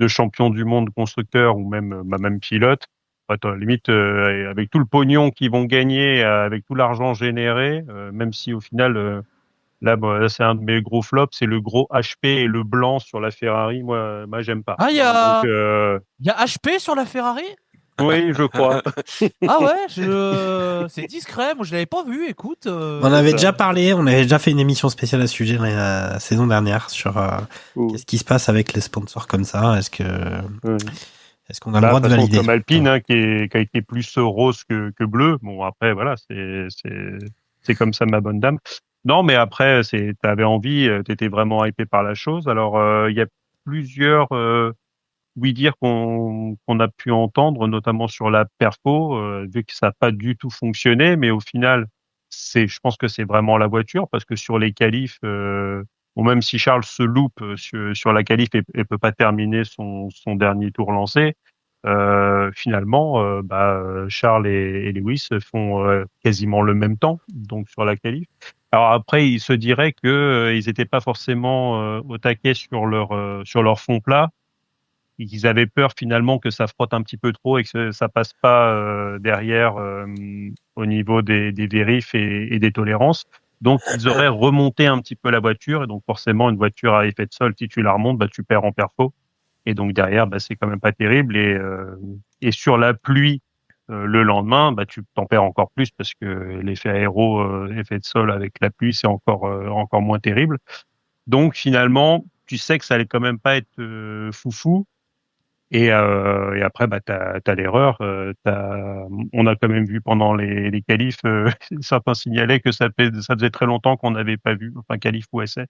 champion du monde constructeur ou même pilote, limite avec tout le pognon qu'ils vont gagner, avec tout l'argent généré, même si au final là c'est un de mes gros flops, c'est le gros HP et le blanc sur la Ferrari. Moi j'aime pas. Ah, il y a HP sur la Ferrari? Oui, je crois. Ah ouais, c'est discret. Moi, je l'avais pas vu. Écoute, on avait déjà parlé, on avait déjà fait une émission spéciale à ce sujet la saison dernière sur qu'est-ce qui se passe avec les sponsors comme ça. Est-ce qu'on a le droit de valider? Comme Alpine, qui a été plus rose que bleu. Bon, après, voilà, c'est comme ça, ma bonne dame. Non, mais après, t'avais envie, t'étais vraiment hypé par la chose. Alors, il y a plusieurs dire qu'on a pu entendre, notamment sur la perfo, vu que ça n'a pas du tout fonctionné, mais au final, je pense que c'est vraiment la voiture, parce que sur les qualifs, même si Charles se loupe sur la qualif et peut pas terminer son dernier tour lancé, finalement, Charles et Lewis font quasiment le même temps, donc sur la qualif. Alors après, il se dirait que ils n'étaient pas forcément au taquet sur leur fond plat. Ils avaient peur finalement que ça frotte un petit peu trop et que ça passe pas derrière au niveau des vérifs et des tolérances. Donc ils auraient remonté un petit peu la voiture, et donc forcément une voiture à effet de sol, si tu la remontes, tu perds en perfo, et donc derrière c'est quand même pas terrible, et sur la pluie le lendemain tu t'en perds encore plus, parce que l'effet aéro effet de sol avec la pluie, c'est encore moins terrible. Donc finalement tu sais que ça allait quand même pas être foufou. Et après, t'as l'erreur. On a quand même vu pendant les qualifs, certains signalaient que ça faisait très longtemps qu'on n'avait pas vu, enfin qualif ou essai,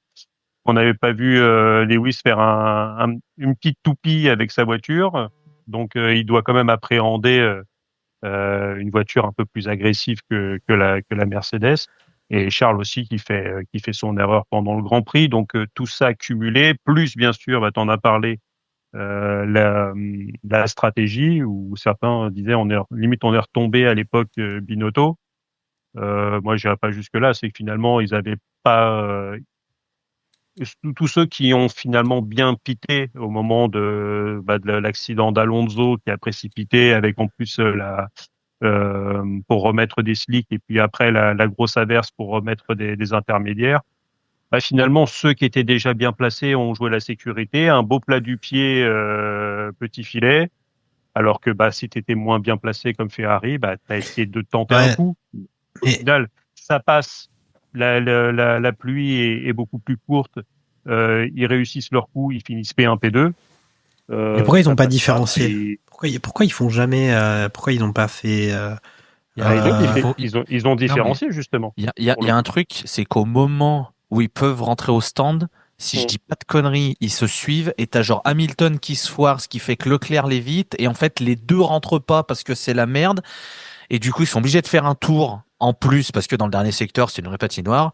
on n'avait pas vu Lewis faire une petite toupie avec sa voiture. Donc il doit quand même appréhender une voiture un peu plus agressive que la Mercedes. Et Charles aussi qui fait son erreur pendant le Grand Prix. Donc tout ça accumulé, plus bien sûr, t'en as parlé. La stratégie, où certains disaient on est retombé à l'époque Binotto. Moi, j'irais pas jusque là. C'est que finalement, ils avaient pas tous ceux qui ont finalement bien pité au moment de l'accident d'Alonso, qui a précipité, avec en plus pour remettre des slicks, et puis après la grosse averse pour remettre des intermédiaires. finalement, ceux qui étaient déjà bien placés ont joué la sécurité, un beau plat du pied, petit filet, alors que si tu étais moins bien placé comme Ferrari, tu as essayé de tenter un coup. Au final, ça passe. La pluie est beaucoup plus courte. Ils réussissent leur coup, ils finissent P1, P2. Mais pourquoi ils n'ont pas différencié? Pourquoi ils font jamais? Pourquoi ils n'ont pas fait? Ils ont différencié justement. Il y a un truc, c'est qu'au moment où ils peuvent rentrer au stand, si je dis pas de conneries, ils se suivent et t'as genre Hamilton qui se foire, ce qui fait que Leclerc l'évite et en fait les deux rentrent pas parce que c'est la merde et du coup ils sont obligés de faire un tour en plus parce que dans le dernier secteur c'est une vraie patinoire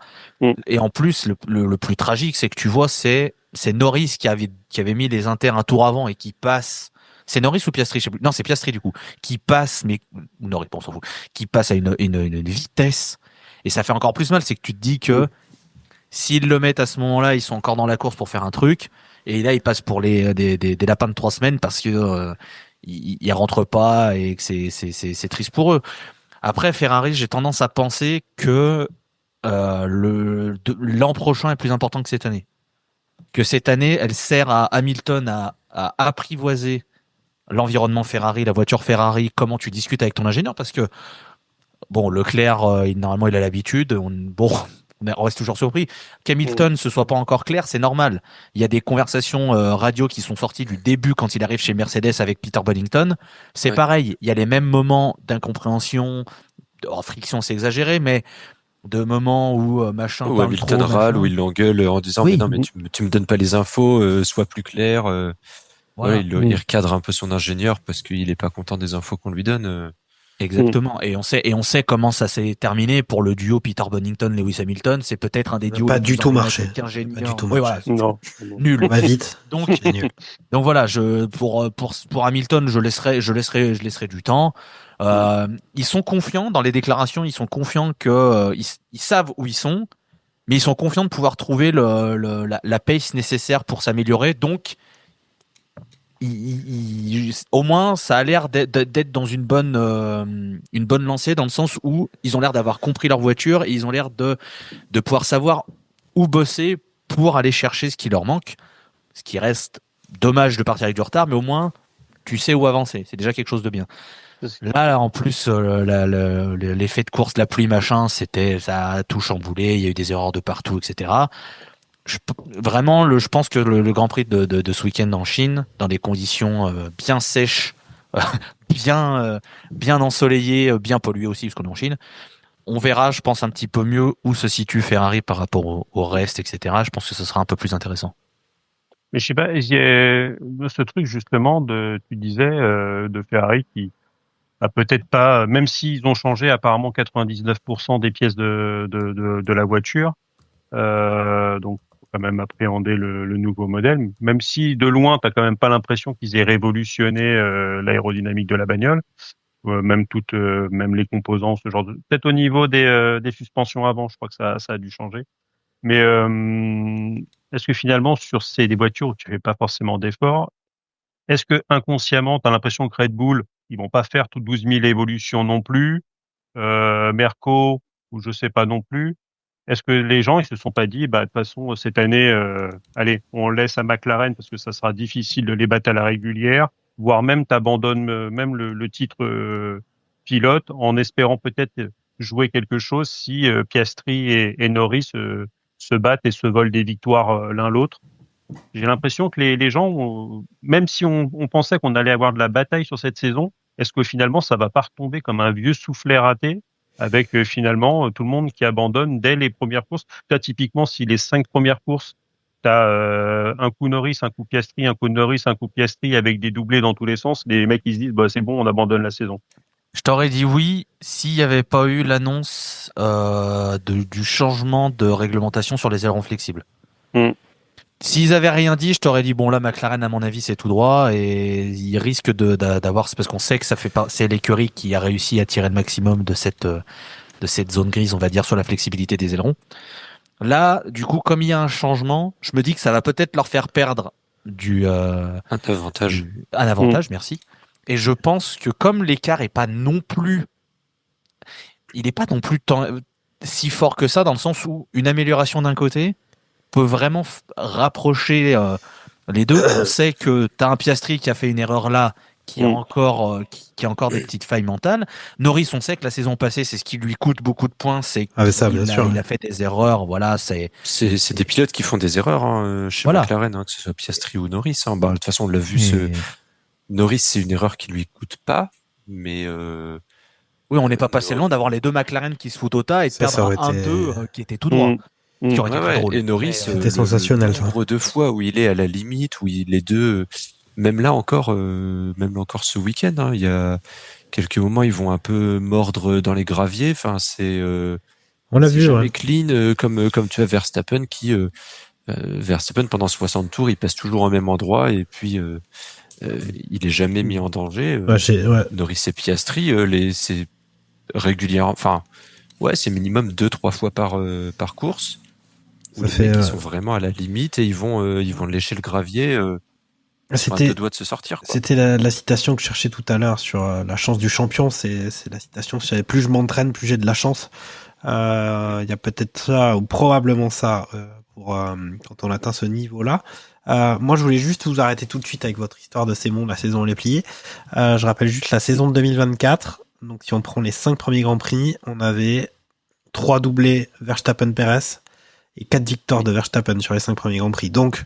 et en plus le plus tragique c'est que tu vois c'est Norris qui avait mis les inters un tour avant et qui passe. C'est Norris ou Piastri, je sais plus. Non, c'est Piastri du coup, qui passe, mais Norris, on s'en fout, qui passe à une vitesse. Et ça fait encore plus mal, c'est que tu te dis que s'ils le mettent à ce moment-là, ils sont encore dans la course pour faire un truc, et là ils passent pour des lapins de 3 semaines parce que ils rentrent pas et que c'est triste pour eux. Après Ferrari, j'ai tendance à penser que l'an prochain est plus important que cette année. Que cette année, elle sert à Hamilton à apprivoiser l'environnement Ferrari, la voiture Ferrari, comment tu discutes avec ton ingénieur, parce que bon, Leclerc, normalement il a l'habitude, on reste toujours surpris qu'Hamilton ce soit pas encore clair, c'est normal. Il y a des conversations radio qui sont sorties du début quand il arrive chez Mercedes avec Peter Bonington, c'est pareil, il y a les mêmes moments d'incompréhension, friction c'est exagéré, mais de moments où machin où parle Hamilton trop, râle, machin. où il l'engueule en disant mais non mais tu me donnes pas les infos, sois plus clair. Voilà. Il recadre un peu son ingénieur parce qu'il est pas content des infos qu'on lui donne. Exactement. Et on sait comment ça s'est terminé pour le duo Peter Bonington Lewis Hamilton. C'est peut-être un des duos pas du tout marché. Pas du tout marché. Voilà, non. Nul. Va vite. Donc voilà, pour Hamilton, je laisserai du temps. Ils sont confiants dans les déclarations. Ils sont confiants que ils savent où ils sont, mais ils sont confiants de pouvoir trouver la pace nécessaire pour s'améliorer. Donc au moins, ça a l'air d'être dans une bonne lancée, dans le sens où ils ont l'air d'avoir compris leur voiture et ils ont l'air de pouvoir savoir où bosser pour aller chercher ce qui leur manque. Ce qui reste dommage de partir avec du retard, mais au moins, tu sais où avancer. C'est déjà quelque chose de bien. Là, en plus, l'effet de course, la pluie, machin, ça a tout chamboulé. Il y a eu des erreurs de partout, etc. Je pense que le Grand Prix de ce week-end en Chine, dans des conditions bien sèches, bien ensoleillées, bien polluées aussi, parce qu'on est en Chine, on verra, je pense, un petit peu mieux où se situe Ferrari par rapport au reste, etc. Je pense que ce sera un peu plus intéressant. Mais je sais pas, il y a ce truc justement tu disais, de Ferrari qui a peut-être pas, même s'ils ont changé apparemment 99% des pièces de la voiture, donc quand même appréhender le nouveau modèle, même si de loin t'as quand même pas l'impression qu'ils aient révolutionné l'aérodynamique de la bagnole, même les composants, ce genre de, peut-être au niveau des suspensions avant, je crois que ça a dû changer. Mais est-ce que finalement sur des voitures où tu fais pas forcément d'efforts, est-ce que inconsciemment t'as l'impression que Red Bull ils vont pas faire toutes 12 000 évolutions non plus, Merco ou je sais pas non plus. Est-ce que les gens ils se sont pas dit de toute façon cette année allez on laisse à McLaren parce que ça sera difficile de les battre à la régulière, voire même t'abandonnes même le titre pilote en espérant peut-être jouer quelque chose si Piastri et Norris se battent et se volent des victoires l'un l'autre. J'ai l'impression que les gens même si on pensait qu'on allait avoir de la bataille sur cette saison, est-ce que finalement ça va pas retomber comme un vieux soufflet raté avec finalement tout le monde qui abandonne dès les premières courses. Là, typiquement, si les 5 premières courses, t'as un coup Norris, un coup Piastri, un coup Norris, un coup Piastri avec des doublés dans tous les sens, les mecs ils se disent c'est bon, on abandonne la saison. Je t'aurais dit oui s'il n'y avait pas eu l'annonce du changement de réglementation sur les ailerons flexibles. S'ils avaient rien dit, je t'aurais dit bon là McLaren à mon avis c'est tout droit et ils risquent d'avoir, parce qu'on sait que c'est l'écurie qui a réussi à tirer le maximum de cette zone grise, on va dire, sur la flexibilité des ailerons. Là, du coup, comme il y a un changement, je me dis que ça va peut-être leur faire perdre un avantage, merci. Et je pense que comme l'écart est pas non plus, il est pas non plus si fort que ça, dans le sens où une amélioration d'un côté peut vraiment rapprocher les deux. On sait que t'as un Piastri qui a fait une erreur là, qui a encore des petites failles mentales. Norris, on sait que la saison passée, c'est ce qui lui coûte beaucoup de points, c'est Ah, mais ça, bien sûr. il a fait des erreurs. Voilà, c'est des pilotes qui font des erreurs chez McLaren, que ce soit Piastri ou Norris. De toute façon, on l'a vu. Norris, c'est une erreur qui lui coûte pas, mais oui, on n'est pas passé loin d'avoir les deux McLaren qui se foutent au tas et de perdre un 1-2 qui était tout droit. Qui aurait été très drôle. Et Norris, c'était sensationnel. Le nombre de fois où il est à la limite, où il est deux, même là encore ce week-end, il y a quelques moments, ils vont un peu mordre dans les graviers. Enfin, on l'a vu, jamais clean, comme tu as Verstappen qui Verstappen pendant 60 tours, il passe toujours au même endroit et puis il est jamais mis en danger. Norris et Piastri, c'est régulier. Enfin, c'est minimum 2-3 fois par course. Où les mecs, ils sont vraiment à la limite et ils vont lécher le gravier. C'était deux doigts de se sortir, quoi. C'était la citation que je cherchais tout à l'heure sur la chance du champion. C'est la citation. Plus je m'entraîne, plus j'ai de la chance. Il y a peut-être ça ou probablement ça pour quand on atteint ce niveau-là. Moi, je voulais juste vous arrêter tout de suite avec votre histoire de c'est bon, la saison est pliée. Je rappelle juste la saison de 2024. Donc, si on prend les 5 premiers Grands Prix, on avait 3 doublés Verstappen-Perez et 4 victoires de Verstappen sur les 5 premiers Grands Prix. Donc,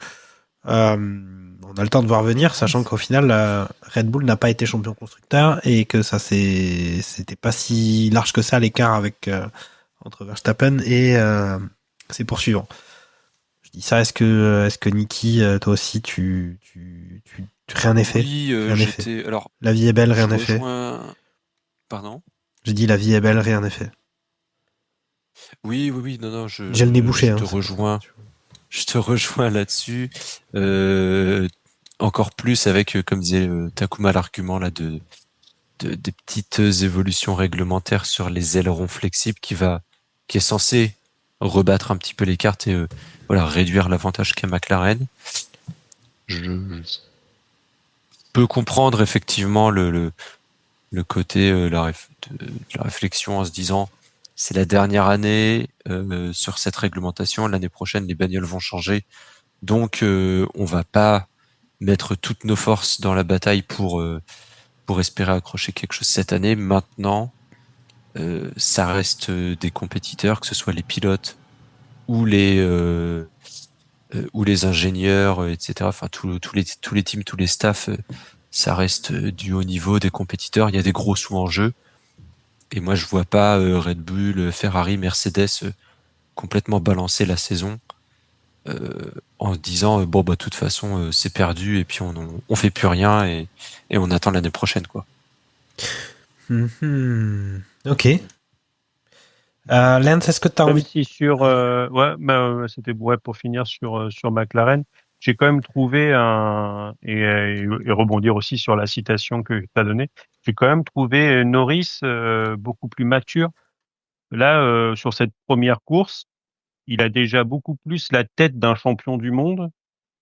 on a le temps de voir venir, sachant qu'au final, Red Bull n'a pas été champion constructeur et que ça c'était pas si large que ça l'écart avec entre Verstappen et ses poursuivants. Je dis ça, est-ce que Niki, toi aussi, tu rien n'est fait? Oui, j'étais. Alors, la vie est belle, rien n'est fait. Pardon? J'ai dit la vie est belle, rien n'est fait. Oui, non, j'ai le nez bouché. Je te rejoins là-dessus. Encore plus avec, comme disait Takuma, l'argument là des petites évolutions réglementaires sur les ailerons flexibles qui est censé rebattre un petit peu les cartes et réduire l'avantage qu'a McLaren. Je peux comprendre effectivement le côté la réflexion en se disant c'est la dernière année sur cette réglementation, l'année prochaine les bagnoles vont changer, donc on va pas mettre toutes nos forces dans la bataille pour espérer accrocher quelque chose cette année. Maintenant, ça reste des compétiteurs, que ce soit les pilotes ou les ingénieurs, etc. Enfin, tous les teams, tous les staffs, ça reste du haut niveau, des compétiteurs. Il y a des gros sous en jeu. Et moi, je vois pas Red Bull, Ferrari, Mercedes complètement balancer la saison en disant de toute façon c'est perdu et puis on fait plus rien et on attend l'année prochaine, quoi. Ok. Lance, est-ce que tu as envie sur c'était pour finir sur McLaren, j'ai quand même trouvé et rebondir aussi sur la citation que tu as donnée, j'ai quand même trouvé Norris beaucoup plus mature là sur cette première course. Il a déjà beaucoup plus la tête d'un champion du monde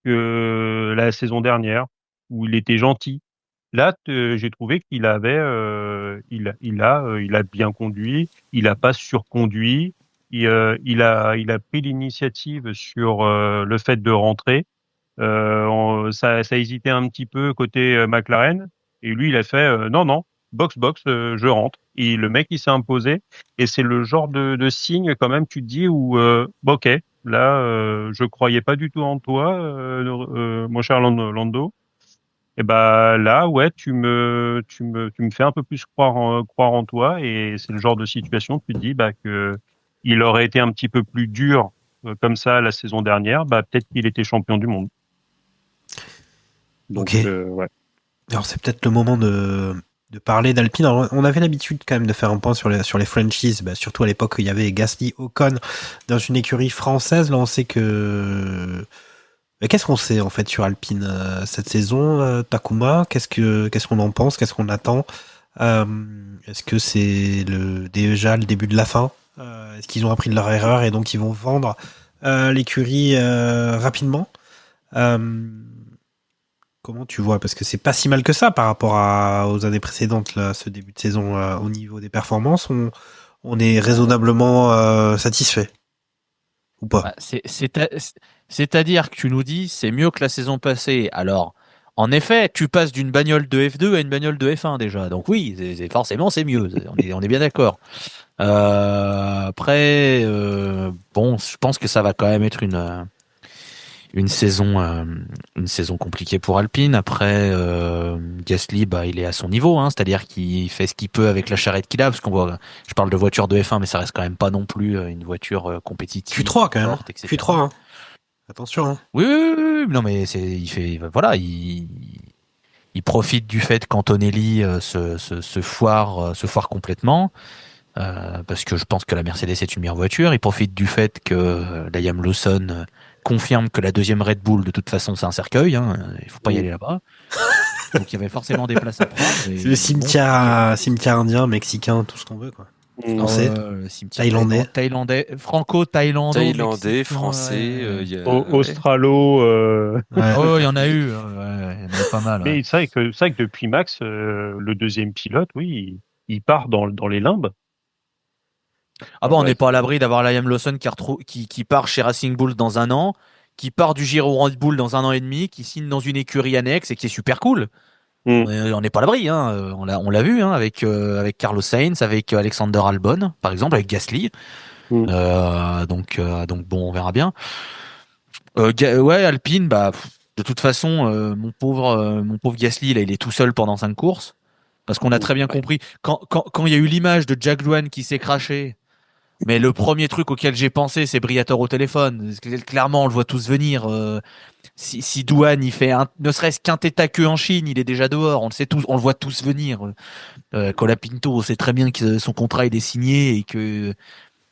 que la saison dernière où il était gentil. Là, j'ai trouvé qu'il avait, il a bien conduit, il a pas surconduit, il a pris l'initiative sur le fait de rentrer. Ça hésitait un petit peu côté McLaren et lui il a fait non, box, je rentre. Et le mec il s'est imposé et c'est le genre de signe quand même tu te dis où ok, là je croyais pas du tout en toi mon cher Lando. Et là tu me fais un peu plus croire en toi et c'est le genre de situation tu te dis que il aurait été un petit peu plus dur comme ça la saison dernière, peut-être qu'il était champion du monde. Donc, ok. Alors c'est peut-être le moment de parler d'Alpine. Alors, on avait l'habitude quand même de faire un point sur les franchises, surtout à l'époque où il y avait Gasly, Ocon dans une écurie française. Là on sait que qu'est-ce qu'on sait en fait sur Alpine cette saison, Takuma? Qu'est-ce qu'on en pense? Qu'est-ce qu'on attend? Est-ce que c'est déjà le début de la fin? Est-ce qu'ils ont appris de leur erreur et donc ils vont vendre l'écurie rapidement? Comment tu vois? Parce que c'est pas si mal que ça par rapport aux années précédentes, là, ce début de saison au niveau des performances. On est raisonnablement satisfait. Ou pas? C'est-à-dire que tu nous dis c'est mieux que la saison passée. Alors, en effet, tu passes d'une bagnole de F2 à une bagnole de F1 déjà. Donc oui, forcément c'est mieux. On est bien d'accord. Après, bon, je pense que ça va quand même être une saison compliquée pour Alpine. Après, Gasly, bah, il est à son niveau, hein, c'est-à-dire qu'il fait ce qu'il peut avec la charrette qu'il a, parce qu'on voit, je parle de voiture de F1, mais ça reste quand même pas non plus une voiture compétitive. Q3 quand même. forte, etc. Q3, hein. Attention. Hein. Oui, non, mais voilà, il profite du fait qu'Antonelli se foire complètement. Parce que je pense que la Mercedes est une meilleure voiture. Il profite du fait que Liam Lawson confirme que la deuxième Red Bull, de toute façon, c'est un cercueil. Hein, il faut pas y aller là-bas. Donc il y avait forcément des places à prendre. C'est le cimetière indien, mexicain, tout ce qu'on veut, quoi. Français, thaïlandais, franco-thaïlandais, français, australo. Oh, il y en a eu. Il y en a pas mal. Mais c'est vrai que depuis Max, le deuxième pilote, oui, il part dans les limbes. Ah bon, on n'est pas à l'abri d'avoir Liam Lawson qui part chez Racing Bull dans 1 an, qui part du Giro Red Bull dans 1 an et demi, qui signe dans une écurie annexe et qui est super cool. On n'est pas à l'abri, hein. On l'a vu, hein, avec Carlos Sainz, avec Alexander Albon, par exemple, avec Gasly. Donc bon, on verra bien. Ouais, Alpine, bah de toute façon, mon pauvre Gasly, là, il est tout seul pendant 5 courses, parce qu'on a très bien compris quand il y a eu l'image de Jack Doohan qui s'est craché. Mais le premier truc auquel j'ai pensé, c'est Briatore au téléphone. Clairement, on le voit tous venir. Si Doohan, il fait ne serait-ce qu'un tête à queue en Chine, il est déjà dehors. On le sait tous, on le voit tous venir. Colapinto, on sait très bien que son contrat il est signé et que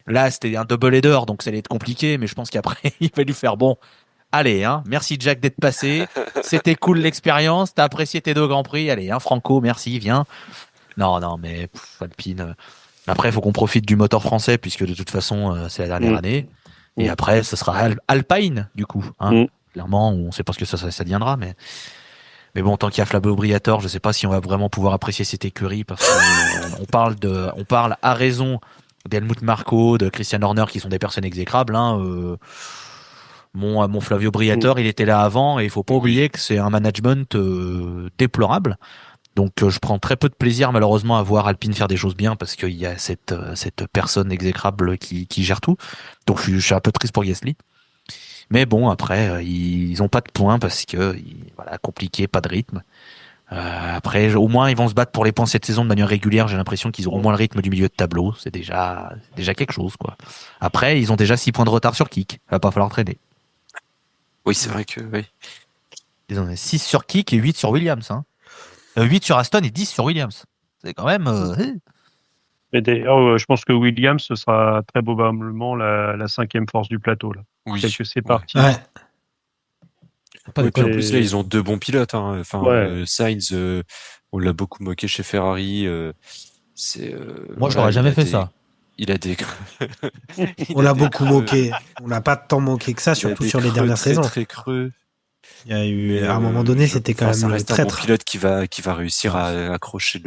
là, c'était un double header, donc ça allait être compliqué. Mais je pense qu'après, il va lui faire bon. Allez, hein, merci Jack d'être passé. C'était cool l'expérience. T'as apprécié tes 2 grands prix. Allez, hein, Franco, merci, viens. Non, mais Alpine. Après, il faut qu'on profite du moteur français, puisque de toute façon, c'est la dernière année. Et après, ce sera Alpine, du coup. Hein. Clairement, on ne sait pas ce que ça deviendra. Mais bon, tant qu'il y a Flavio Briatore, je ne sais pas si on va vraiment pouvoir apprécier cette écurie, parce qu'on parle à raison d'Helmut Marko, de Christian Horner, qui sont des personnes exécrables. Hein. Mon Flavio Briatore, il était là avant, et il ne faut pas oublier que c'est un management déplorable. Donc je prends très peu de plaisir malheureusement à voir Alpine faire des choses bien, parce qu'il y a cette personne exécrable qui gère tout. Donc je suis un peu triste pour Gasly. Mais bon, après ils ont pas de points parce que voilà, compliqué, pas de rythme. Après au moins ils vont se battre pour les points cette saison de manière régulière. J'ai l'impression qu'ils auront moins le rythme du milieu de tableau. C'est déjà quelque chose, quoi. Après ils ont déjà 6 points de retard sur Kik. Va pas falloir traîner. Oui, c'est vrai que oui. Ils ont 6 sur Kik et 8 sur Williams, hein. 8 sur Aston et 10 sur Williams. C'est quand même... Mais d'ailleurs, je pense que Williams, ce sera très probablement la 5e force du plateau. Là. Oui. Tel que c'est parti. Ouais. En plus, là, ils ont 2 bons pilotes. Hein. Enfin, Sainz, on l'a beaucoup moqué chez Ferrari. Moi, je n'aurais jamais fait ça. Il a des... On l'a beaucoup moqué. On n'a pas tant moqué que ça, surtout sur les dernières saisons. Très creux. Il y a eu, à un moment donné, c'était quand même ça reste traître. un bon pilote qui va réussir à accrocher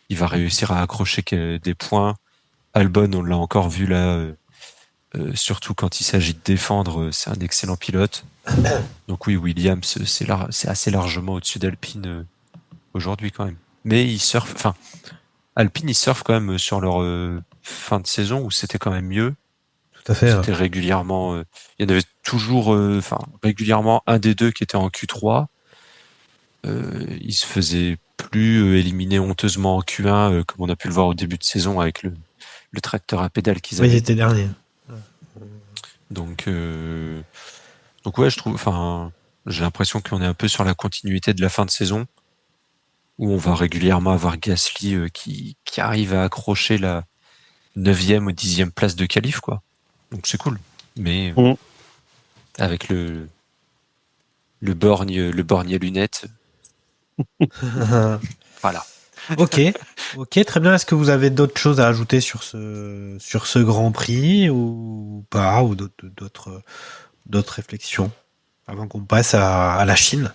il va réussir à accrocher des points. Albon, on l'a encore vu là, surtout quand il s'agit de défendre, c'est un excellent pilote. Donc oui, Williams, c'est assez largement au-dessus d'Alpine aujourd'hui quand même. Mais Alpine, ils surfent quand même sur leur fin de saison où c'était quand même mieux. Tout à fait. C'était régulièrement, il y en avait toujours, régulièrement un des 2 qui était en Q3. Il se faisait plus éliminer honteusement en Q1, comme on a pu le voir au début de saison avec le tracteur à pédale qu'ils avaient. Oui, c'était dernier. Donc ouais, j'ai l'impression qu'on est un peu sur la continuité de la fin de saison, où on va régulièrement avoir Gasly qui arrive à accrocher la 9e ou 10e place de qualif, quoi. Donc c'est cool, mais avec le borgne lunettes. Voilà. Ok, très bien. Est-ce que vous avez d'autres choses à ajouter sur ce Grand Prix ou pas, ou d'autres réflexions avant qu'on passe à la Chine?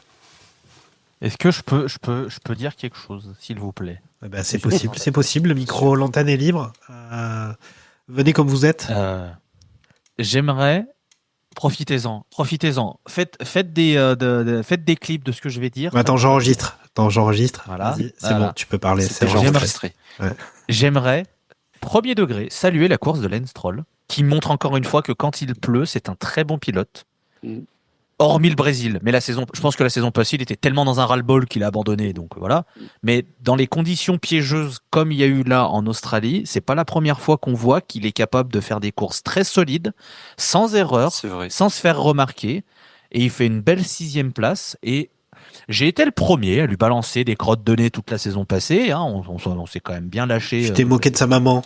Est-ce que je peux dire quelque chose, s'il vous plaît? C'est possible. Le micro, l'antenne est libre. Venez comme vous êtes. J'aimerais Profitez-en. Faites des clips de ce que je vais dire. Attends, j'enregistre. Voilà. Vas-y, c'est bon, tu peux parler. C'est C'est enregistré. Ouais. J'aimerais, premier degré, saluer la course de Lance Stroll, qui montre encore une fois que quand il pleut, c'est un très bon pilote. Hormis le Brésil, mais je pense que la saison passée, il était tellement dans un ras-le-bol qu'il a abandonné, donc voilà. Mais dans les conditions piégeuses comme il y a eu là en Australie, c'est pas la première fois qu'on voit qu'il est capable de faire des courses très solides, sans erreur, C'est vrai. sans se faire remarquer, et il fait une belle 6e place. Et j'ai été le premier à lui balancer des crottes de nez toute la saison passée. Hein. On s'est quand même bien lâché. Tu t'es moqué de sa maman.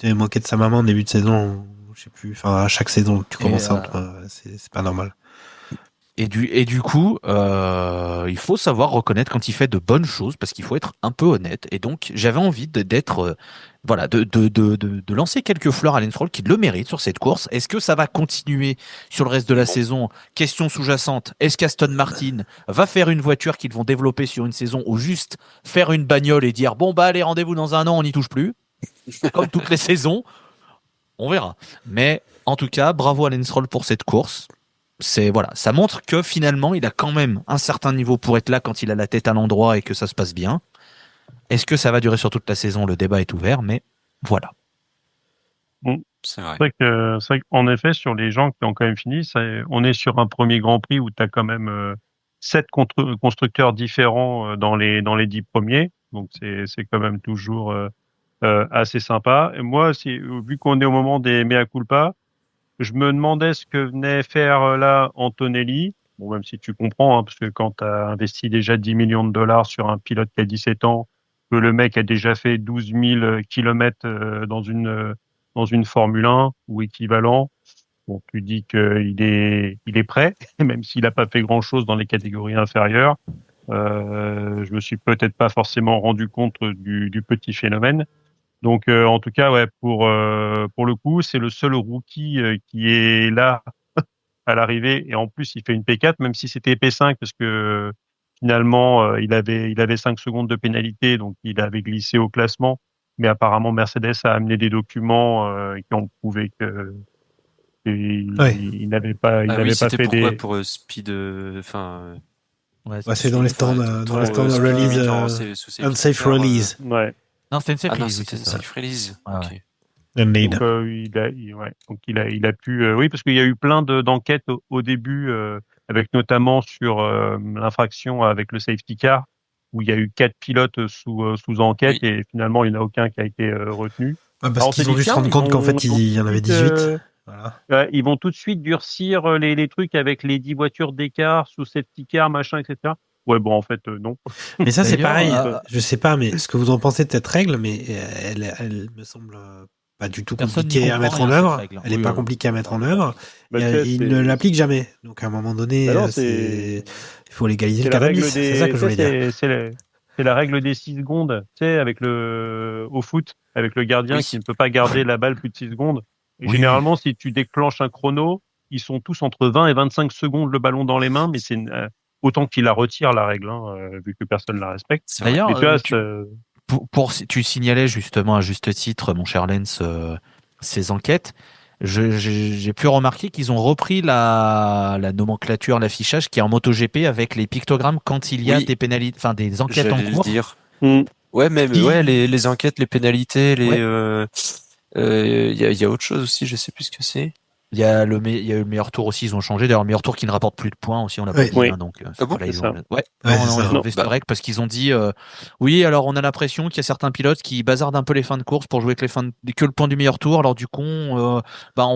En début de saison. Je sais plus. Enfin, à chaque saison, tu commences c'est pas normal. Et du coup, il faut savoir reconnaître quand il fait de bonnes choses, parce qu'il faut être un peu honnête. Et donc, j'avais envie de lancer quelques fleurs à Lance Stroll qui le mérite sur cette course. Est-ce que ça va continuer sur le reste de la saison? Question sous-jacente. Est-ce qu'Aston Martin va faire une voiture qu'ils vont développer sur une saison, ou juste faire une bagnole et dire bon bah allez, rendez-vous dans un an, on n'y touche plus, comme toutes les saisons? On verra. Mais en tout cas, bravo à Lance Stroll pour cette course. Ça montre que finalement il a quand même un certain niveau pour être là quand il a la tête à l'endroit et que ça se passe bien. Est-ce que ça va durer sur toute la saison? Le débat est ouvert, mais voilà. C'est vrai. C'est vrai qu'en effet, sur les gens qui ont quand même fini, on est sur un premier Grand Prix où tu as quand même 7 constructeurs différents dans les 10 premiers. Donc c'est quand même toujours assez sympa. Et moi, vu qu'on est au moment des mea culpa, je me demandais ce que venait faire là Antonelli. Bon, même si tu comprends, hein, parce que quand tu as investi déjà 10 millions de dollars sur un pilote qui a 17 ans, que le mec a déjà fait 12 000 kilomètres dans une Formule 1 ou équivalent, bon, tu dis qu'il est prêt, même s'il n'a pas fait grand-chose dans les catégories inférieures. Je me suis peut-être pas forcément rendu compte du petit phénomène. Donc, en tout cas, ouais, pour le coup, c'est le seul rookie qui est là à l'arrivée, et en plus, il fait une P4, même si c'était P5, parce que finalement, il avait 5 secondes de pénalité, donc il avait glissé au classement. Mais apparemment, Mercedes a amené des documents qui ont prouvé que il n'avait pas, c'était fait pourquoi des. pour speed, c'est dans les stands, release, unsafe release. Ouais. Non, c'était une safe release. C'était une safe release. Ah, Ok. Donc, il a pu, oui, parce qu'il y a eu plein d'enquêtes au début, avec notamment sur l'infraction avec le safety car, où il y a eu 4 pilotes sous enquête, Oui. et finalement il n'y en a aucun qui a été retenu. Parce qu'ils ont dû se rendre compte qu'en fait il y en avait 18. Voilà. Ils vont tout de suite durcir les trucs avec les 10 voitures d'écart sous safety car, machin, etc. Ouais, bon, en fait, non. Mais ça, c'est D'ailleurs, pareil. Je sais pas, mais ce que vous en pensez de cette règle, mais elle me semble pas du tout compliquée à mettre en œuvre. Elle est pas compliquée à mettre en œuvre. Il ne l'applique jamais. Donc, à un moment donné, il faut légaliser le cannabis. C'est ça que je voulais dire. C'est la règle des 6 secondes, tu sais, au foot, avec le gardien qui ne peut pas garder la balle plus de 6 secondes. Et généralement, si tu déclenches un chrono, ils sont tous entre 20 et 25 secondes le ballon dans les mains, mais c'est autant qu'il la retire, la règle, vu que personne la respecte. D'ailleurs, tu signalais justement à juste titre, mon cher Lens, ces enquêtes. J'ai pu remarquer qu'ils ont repris la nomenclature, l'affichage qui est en MotoGP avec les pictogrammes quand il y a des pénalités, enfin des enquêtes en cours. Dire. Ouais, même les enquêtes, les pénalités, il y a autre chose aussi, je sais plus ce que c'est. Il y a le meilleur tour aussi, ils ont changé. D'ailleurs, le meilleur tour qui ne rapporte plus de points aussi, on l'a pas dit. Hein, donc, ah bon, ils ont enlevé cette règle parce qu'ils ont dit oui, alors on a l'impression qu'il y a certains pilotes qui bazardent un peu les fins de course pour jouer que le point du meilleur tour. Alors du coup, on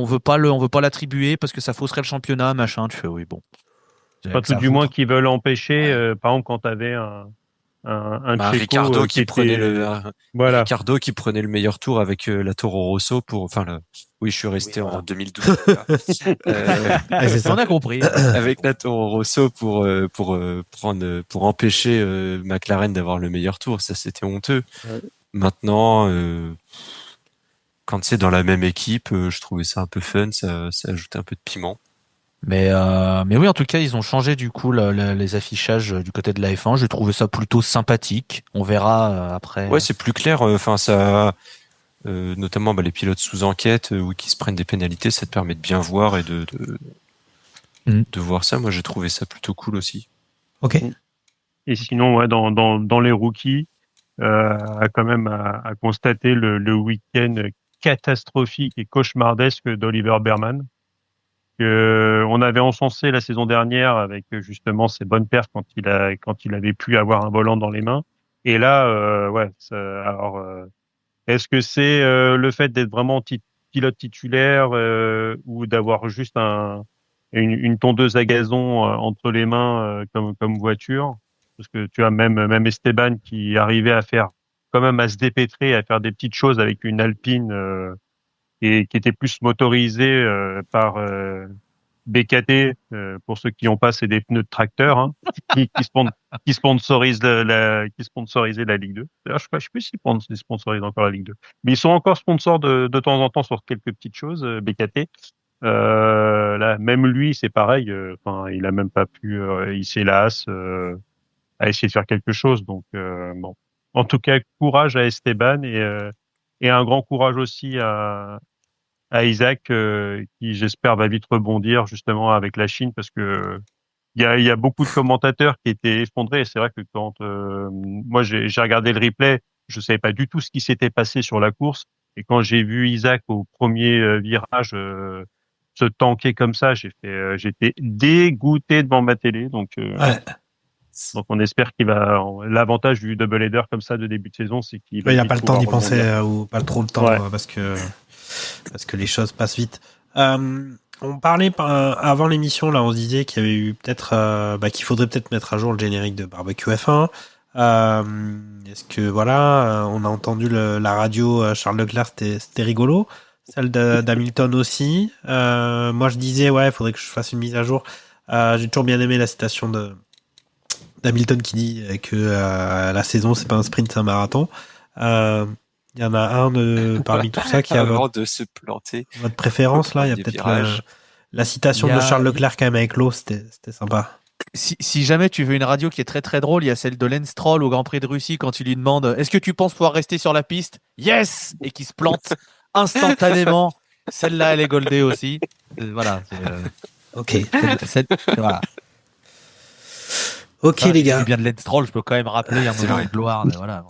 veut pas l'attribuer parce que ça fausserait le championnat, machin. Tu fais oui, bon. Pas tout du moins qu'ils veulent empêcher, par exemple, quand tu avais un Ricardo qui prenait Ricardo qui prenait le meilleur tour avec la Toro Rosso je suis resté en 2012. On a compris. Avec la Toro Rosso pour empêcher McLaren d'avoir le meilleur tour, ça c'était honteux. Ouais. Maintenant, quand c'est dans la même équipe, je trouvais ça un peu fun, ça ajoutait un peu de piment. Mais oui, en tout cas, ils ont changé du coup les affichages du côté de la F1. J'ai trouvé ça plutôt sympathique. On verra après. Ouais, c'est plus clair. Ça, notamment les pilotes sous enquête ou qui se prennent des pénalités, ça te permet de bien voir et de voir ça. Moi, j'ai trouvé ça plutôt cool aussi. Ok. Et sinon, ouais, dans les rookies, quand même à constater le week-end catastrophique et cauchemardesque d'Oliver Behrman. On avait encensé la saison dernière avec justement ses bonnes perfs quand il avait pu avoir un volant dans les mains. Et là, ouais. Alors, est-ce que c'est le fait d'être vraiment pilote titulaire ou d'avoir juste une tondeuse à gazon entre les mains comme voiture? Parce que tu as même Esteban qui arrivait à faire quand même à se dépêtrer, à faire des petites choses avec une Alpine et qui était plus motorisée par BKT, pour ceux qui n'ont pas, c'est des pneus de tracteur qui sponsorisent qui sponsorisaient la Ligue 2. D'ailleurs, je sais plus s'ils sponsorisent encore la Ligue 2, mais ils sont encore sponsors de temps en temps sur quelques petites choses, BKT. Là, même lui, c'est pareil. Enfin, il a même pas pu hisser la Haas à essayer de faire quelque chose. Donc, bon. En tout cas, courage à Esteban et un grand courage aussi à Isaac, qui j'espère va vite rebondir justement avec la Chine, parce que il y a beaucoup de commentateurs qui étaient effondrés. Et c'est vrai que quand moi j'ai regardé le replay, je savais pas du tout ce qui s'était passé sur la course. Et quand j'ai vu Isaac au premier virage se tanker comme ça, j'étais dégoûté devant ma télé. Donc donc on espère qu'il va. L'avantage du double header comme ça de début de saison, c'est qu'il va. Il n'a pas le temps d'y penser rebondir. ou pas trop le temps parce que les choses passent vite. On parlait avant l'émission là, on se disait qu'il y avait eu peut-être qu'il faudrait peut-être mettre à jour le générique de Barbecue F1. Est-ce que voilà, on a entendu la radio Charles Leclerc, c'était rigolo. Celle d'Hamilton aussi. Moi je disais il faudrait que je fasse une mise à jour. J'ai toujours bien aimé la citation d'Hamilton qui dit que la saison c'est pas un sprint, c'est un marathon. Il y en a un parmi tout ça qui a de se planter. Votre préférence là. Il y a peut-être la citation de Charles Leclerc quand même avec l'eau, c'était sympa. Si jamais tu veux une radio qui est très très drôle, il y a celle de Lance Stroll au Grand Prix de Russie quand il lui demande est-ce que tu penses pouvoir rester sur la piste? Yes, et qui se plante instantanément. Celle-là, elle est goldée aussi. Voilà. Ok. Voilà. Ok les gars. Si bien de Lance Stroll, je peux quand même rappeler un moment de gloire. Voilà.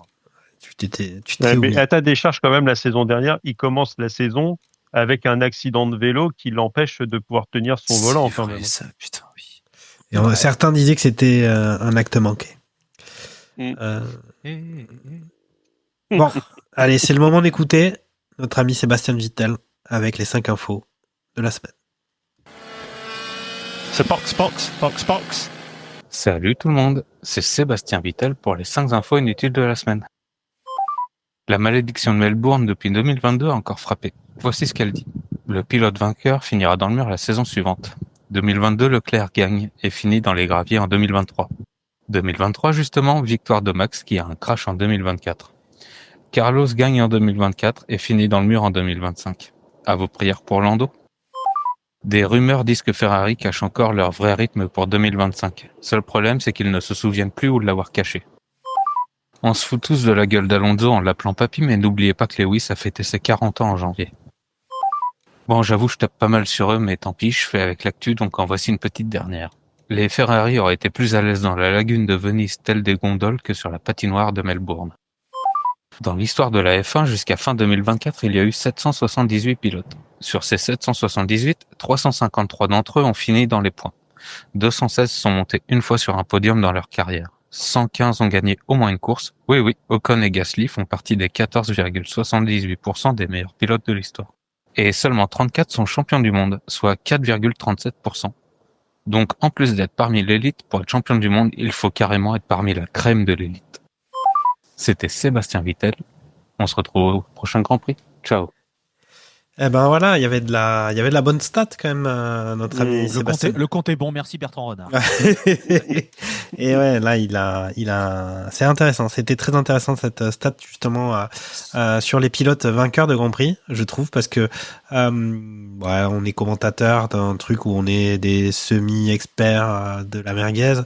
Tu t'es mais à ta décharge quand même, la saison dernière, il commence la saison avec un accident de vélo qui l'empêche de pouvoir tenir son volant. Enfin, ça, putain, oui. Et certains disaient que c'était un acte manqué. Bon, allez, c'est le moment d'écouter notre ami Sébastien Vittel avec les 5 infos de la semaine. C'est box. Salut tout le monde, c'est Sébastien Vittel pour les 5 infos inutiles de la semaine. La malédiction de Melbourne depuis 2022 a encore frappé. Voici ce qu'elle dit. Le pilote vainqueur finira dans le mur la saison suivante. 2022, Leclerc gagne et finit dans les graviers en 2023. 2023 justement, victoire de Max qui a un crash en 2024. Carlos gagne en 2024 et finit dans le mur en 2025. À vos prières pour Lando. Des rumeurs disent que Ferrari cache encore leur vrai rythme pour 2025. Seul problème, c'est qu'ils ne se souviennent plus où de l'avoir caché. On se fout tous de la gueule d'Alonso en l'appelant papy, mais n'oubliez pas que Lewis a fêté ses 40 ans en janvier. Bon, j'avoue, je tape pas mal sur eux, mais tant pis, je fais avec l'actu, donc en voici une petite dernière. Les Ferrari auraient été plus à l'aise dans la lagune de Venise telle des gondoles que sur la patinoire de Melbourne. Dans l'histoire de la F1, jusqu'à fin 2024, il y a eu 778 pilotes. Sur ces 778, 353 d'entre eux ont fini dans les points. 216 sont montés une fois sur un podium dans leur carrière. 115 ont gagné au moins une course. Oui, Ocon et Gasly font partie des 14,78% des meilleurs pilotes de l'histoire. Et seulement 34 sont champions du monde, soit 4,37%. Donc en plus d'être parmi l'élite, pour être champion du monde, il faut carrément être parmi la crème de l'élite. C'était Sébastien Vittel. On se retrouve au prochain Grand Prix. Ciao. Eh ben voilà, il y avait de la bonne stat quand même, notre ami Sébastien. Le compte est bon, merci Bertrand Renard. Et ouais, là c'est intéressant. C'était très intéressant cette stat justement sur les pilotes vainqueurs de Grand Prix, je trouve, parce que on est commentateur d'un truc où on est des semi-experts de la merguez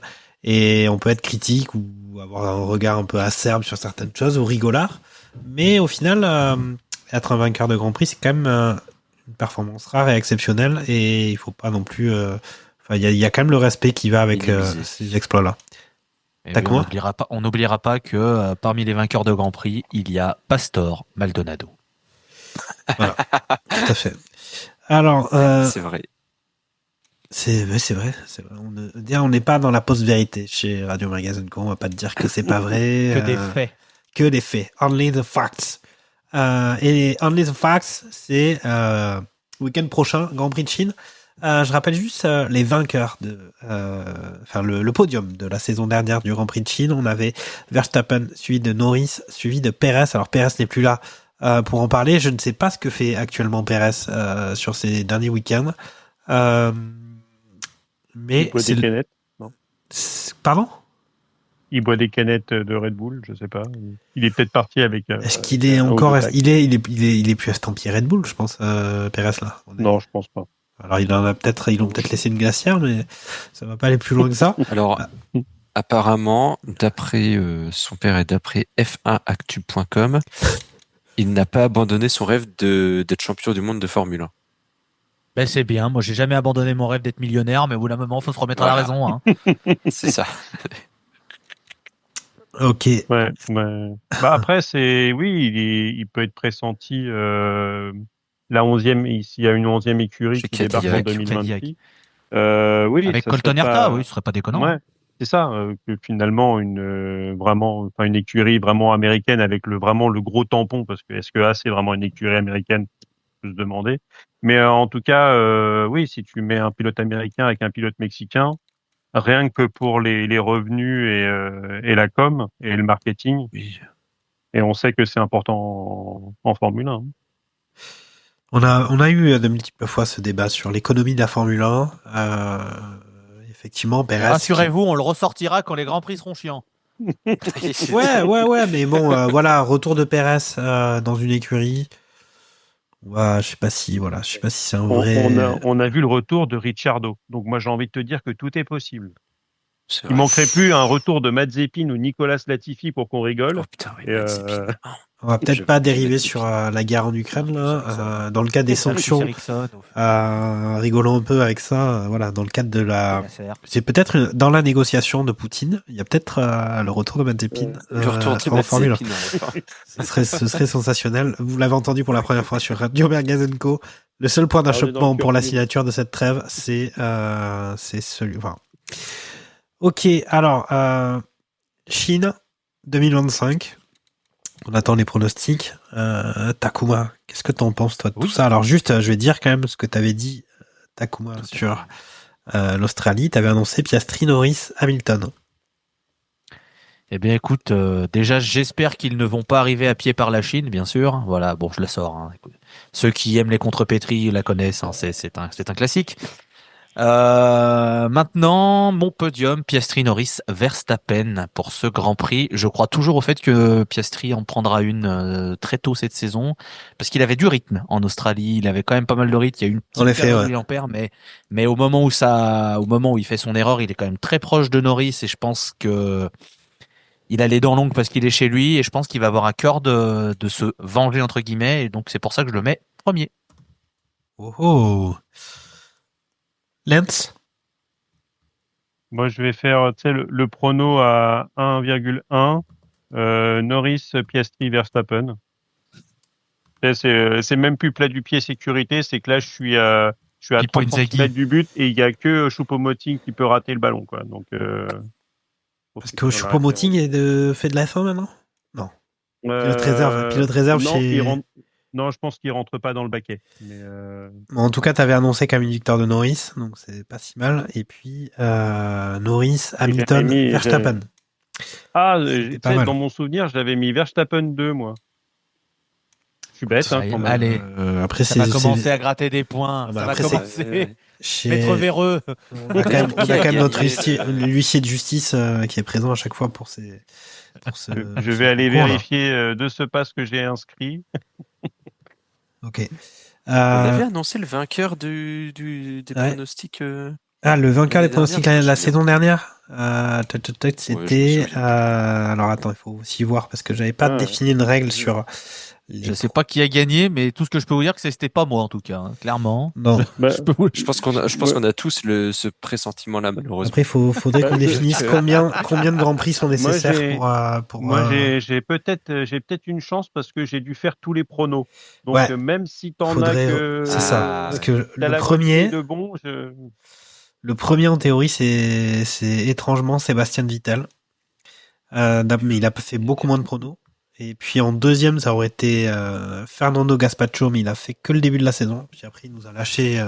et on peut être critique ou avoir un regard un peu acerbe sur certaines choses ou rigolard, mais au final. Être un vainqueur de Grand Prix, c'est quand même une performance rare et exceptionnelle, et il faut pas non plus Il y a quand même le respect qui va avec Minimisé. ces exploits-là. Et T'as oui, quoi on n'oubliera pas que parmi les vainqueurs de Grand Prix, il y a Pastor Maldonado. Voilà, tout à fait. Alors, C'est vrai. c'est vrai. On n'est pas dans la post-vérité chez Radio Magazine Co. On va pas te dire que c'est pas vrai. Que des faits. Que des faits. Only the facts. Et Only the facts, c'est week-end prochain, Grand Prix de Chine. Je rappelle juste les vainqueurs le podium de la saison dernière du Grand Prix de Chine. On avait Verstappen suivi de Norris, suivi de Perez. Alors Perez n'est plus là pour en parler. Je ne sais pas ce que fait actuellement Perez sur ces derniers week-ends. Mais Il boit des canettes. Non. Pardon ? Il boit des canettes de Red Bull, je sais pas. Il est peut-être parti avec. Est-ce qu'il est encore il est plus estampillé Red Bull, je pense, Perez là. Non, je pense pas. Alors ils l'ont peut-être laissé une glacière, mais ça va pas aller plus loin que ça. Alors, apparemment, d'après son père et d'après f1actu.com, il n'a pas abandonné son rêve d'être champion du monde de Formule 1. Ben c'est bien, moi j'ai jamais abandonné mon rêve d'être millionnaire, mais au bout d'un moment, il faut se remettre à la raison. Hein. C'est ça. Ok. Ouais. Bah après, il peut être pressenti. La 11e, il y a une 11e écurie qui débarque en 2026. Oui, avec ça Colton serait Herta, pas... oui, ce serait pas déconnant. Ouais, c'est ça. Que finalement, une écurie vraiment américaine avec vraiment le gros tampon, parce que SKA c'est vraiment une écurie américaine, on peut se demander. Mais en tout cas, oui, si tu mets un pilote américain avec un pilote mexicain, rien que pour les revenus et la com et le marketing, oui. Et on sait que c'est important en Formule 1. On a eu de multiples fois ce débat sur l'économie de la Formule 1. Effectivement, Perez. Rassurez-vous, on le ressortira quand les grands prix seront chiants. ouais, mais bon, voilà, retour de Perez dans une écurie. Ouais, je sais pas si c'est un vrai. On a vu le retour de Ricciardo. Donc moi j'ai envie de te dire que tout est possible. Il manquerait plus un retour de Mazepin ou Nicolas Latifi pour qu'on rigole. Oh putain, oui, Mazepin. On va peut-être pas dériver sur la guerre en Ukraine là. Dans le cadre des sanctions, rigolant un peu avec ça. Voilà, dans le cadre de la, c'est peut-être dans la négociation de Poutine. Il y a peut-être le retour de Mazepin en Formule 1. Ce serait sensationnel. Vous l'avez entendu pour la première fois sur Radio Magazine Co. Le seul point d'achoppement pour la signature de cette trêve, c'est celui. Enfin. Ok, alors Chine 2025. On attend les pronostics. Takuma, qu'est-ce que t'en penses toi de tout ça? Alors juste, je vais dire quand même ce que t'avais dit, Takuma, sur l'Australie. T'avais annoncé Piastri, Norris, Hamilton. Eh bien, écoute, déjà, j'espère qu'ils ne vont pas arriver à pied par la Chine, bien sûr. Voilà, bon, je la sors. Hein. Ceux qui aiment les contrepétries la connaissent. Hein. C'est un classique. Maintenant, mon podium, Piastri, Norris, Verstappen pour ce Grand Prix. Je crois toujours au fait que Piastri en prendra une très tôt cette saison, parce qu'il avait du rythme en Australie. Il avait quand même pas mal de rythme. Il y a eu une petite perte de l'ampère, mais au moment où il fait son erreur, il est quand même très proche de Norris, et je pense que il a les dents longues parce qu'il est chez lui, et je pense qu'il va avoir à cœur de se venger entre guillemets, et donc c'est pour ça que je le mets premier. Oh. Lance? Moi, je vais faire le prono à 1,1. Norris, Piastri, Verstappen. C'est même plus plat du pied sécurité, c'est que là, je suis à 30 cm du but et il n'y a que Choupo-Moting qui peut rater le ballon, quoi. Donc, parce que Choupo-Moting fait de la F1 maintenant? Non. Pilote réserve non, chez... Non, je pense qu'il rentre pas dans le baquet. Mais bon, en tout cas, tu avais annoncé quand même une victoire de Norris, donc c'est pas si mal. Et puis, Norris, Hamilton, Verstappen. Dans mon souvenir, je l'avais mis Verstappen 2, moi. Je suis bête, quand même. Allez, après, ça va commencer à gratter des points. Ça va commencer mettre véreux. On a quand même notre huissier de justice qui est présent à chaque fois pour ces... Je vais aller vérifier de ce pas ce que j'ai inscrit. Ok. On avait annoncé le vainqueur des pronostics. Le vainqueur des pronostics la saison dernière. C'était. Alors attends, il faut aussi voir parce que j'avais pas défini une règle sur Je sais pas qui a gagné, mais tout ce que je peux vous dire, que c'était pas moi en tout cas, hein, clairement. Non. Je pense qu'on a tous ce pressentiment-là, malheureusement. Après, faudrait qu'on définisse combien de grands prix sont nécessaires pour. Moi, j'ai peut-être une chance parce que j'ai dû faire tous les pronos. Donc, Ouais. même si t'en as que. C'est ça. Parce que t'as le la premier. moitié de bon, Le premier, en théorie, c'est étrangement Sébastien Vettel. Mais il a fait beaucoup moins de pronos. Et puis en deuxième, ça aurait été Fernando Gaspacho, mais il a fait que le début de la saison. Puis après, il nous a lâché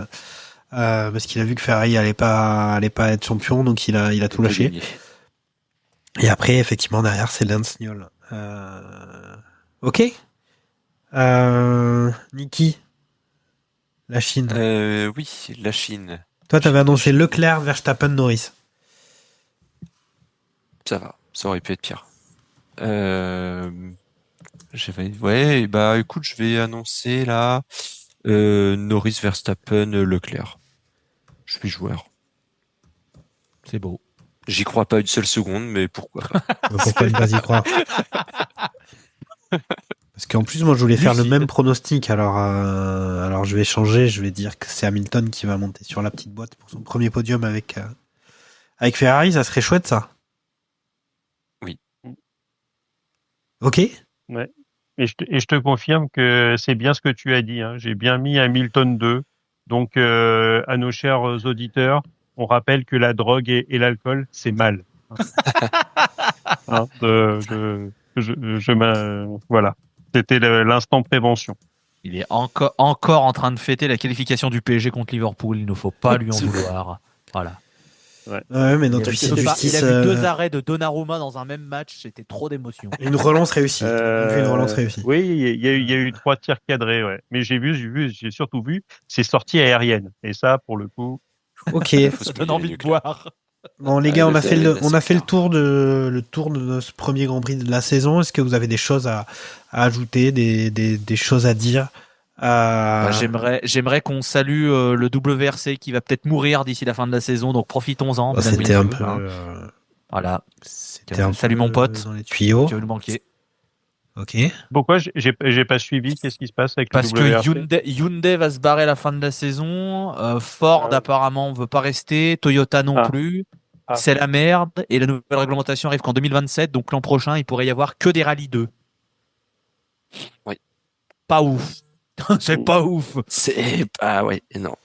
parce qu'il a vu que Ferrari allait pas être champion, donc il a tout lâché. Et après, effectivement, derrière, c'est Lance Stroll. Ok. Niki, la Chine. Oui, la Chine. Toi, t'avais annoncé Leclerc, Verstappen, Norris. Ça va, ça aurait pu être pire. Ouais, bah écoute, je vais annoncer là Norris, Verstappen, Leclerc. Je suis joueur. C'est beau. J'y crois pas une seule seconde, mais pourquoi pas. Pourquoi ne pas y croire? Parce qu'en plus, moi, je voulais faire le même pronostic. Alors, je vais changer. Je vais dire que c'est Hamilton qui va monter sur la petite boîte pour son premier podium avec Ferrari. Ça serait chouette, ça. Oui. Ok. Ouais. Et je te confirme que c'est bien ce que tu as dit. Hein. J'ai bien mis Hamilton 2. Donc, à nos chers auditeurs, on rappelle que la drogue et l'alcool, c'est mal. Hein, voilà. C'était l'instant prévention. Il est encore en train de fêter la qualification du PSG contre Liverpool. Il ne faut pas lui en vouloir. Voilà. Ouais, mais notre huissier de justice. Il a vu 2 arrêts de Donnarumma dans un même match. C'était trop d'émotion. Une relance réussie. Oui, il y a eu 3 tirs cadrés. Ouais. Mais j'ai surtout vu ses sorties aériennes. Et ça, pour le coup. Ok. Ça donne envie de boire. Bon, les gars, on a fait le tour de ce premier Grand Prix de la saison. Est-ce que vous avez des choses à ajouter, des choses à dire? J'aimerais qu'on salue le WRC qui va peut-être mourir d'ici la fin de la saison, donc profitons-en. C'était un peu. Voilà. Salut mon pote. Dans les tuyaux. Tu vas nous manquer. Ok. Pourquoi j'ai pas suivi? Qu'est-ce qui se passe avec Parce le WRC? que Hyundai va se barrer à la fin de la saison. Ford apparemment veut pas rester. Toyota non plus. C'est la merde. Et la nouvelle réglementation arrive qu'en 2027. Donc l'an prochain, il pourrait y avoir que des rallyes 2. Oui. Pas ouf. C'est pas ouf. C'est pas ouais, non.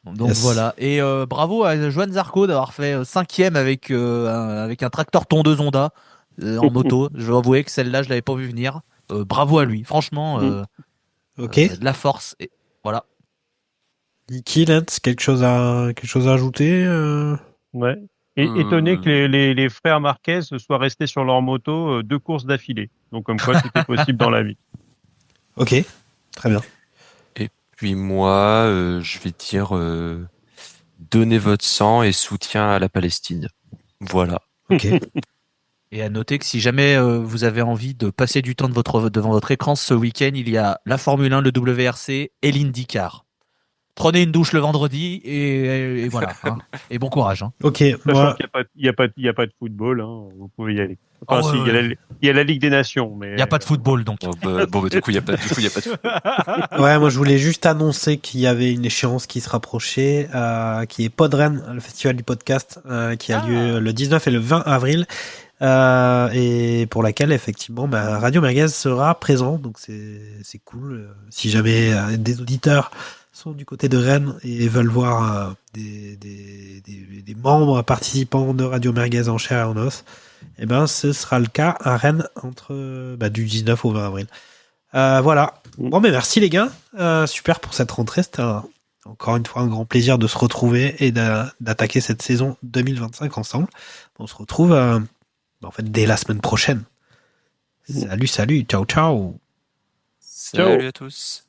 Donc voilà. Et bravo à Joan Zarco d'avoir fait 5e avec un tracteur tondeuse Honda en moto. Je dois avouer que celle-là, je l'avais pas vu venir. Bravo à lui. Franchement, ok. De la force. Et voilà. Niki, Lance, quelque chose à ajouter Ouais. Et étonné que les frères Marquez soient restés sur leur moto 2 courses d'affilée. Donc comme quoi c'était possible dans la vie. Ok, très bien. Et puis moi, je vais dire donnez votre sang et soutien à la Palestine. Voilà. Ok. Et à noter que si jamais vous avez envie de passer du temps devant votre écran ce week-end, il y a la Formule 1, le WRC et l'IndyCar. Prenez une douche le vendredi et voilà. Hein. Et bon courage. Hein. Ok. Sachant qu'il n'y a pas de football, hein, vous pouvez y aller. Enfin, il y a la Ligue des Nations, mais il n'y a pas de football donc. Bon, du coup, il y a pas de football. Ouais, moi je voulais juste annoncer qu'il y avait une échéance qui se rapprochait, qui est Podren, le festival du podcast, qui a lieu le 19 et le 20 avril. Et pour laquelle effectivement Radio Merguez sera présent, donc c'est cool. Si jamais des auditeurs sont du côté de Rennes et veulent voir des membres participants de Radio Merguez en chair et en os, et ben ce sera le cas à Rennes entre du 19 au 20 avril. Voilà. Bon, mais merci les gars, super pour cette rentrée. C'était encore une fois un grand plaisir de se retrouver et d'attaquer cette saison 2025 ensemble. On se retrouve en fait dès la semaine prochaine. Salut, ciao. Salut à tous.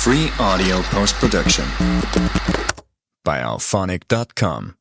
Free audio post-production by alphonic.com.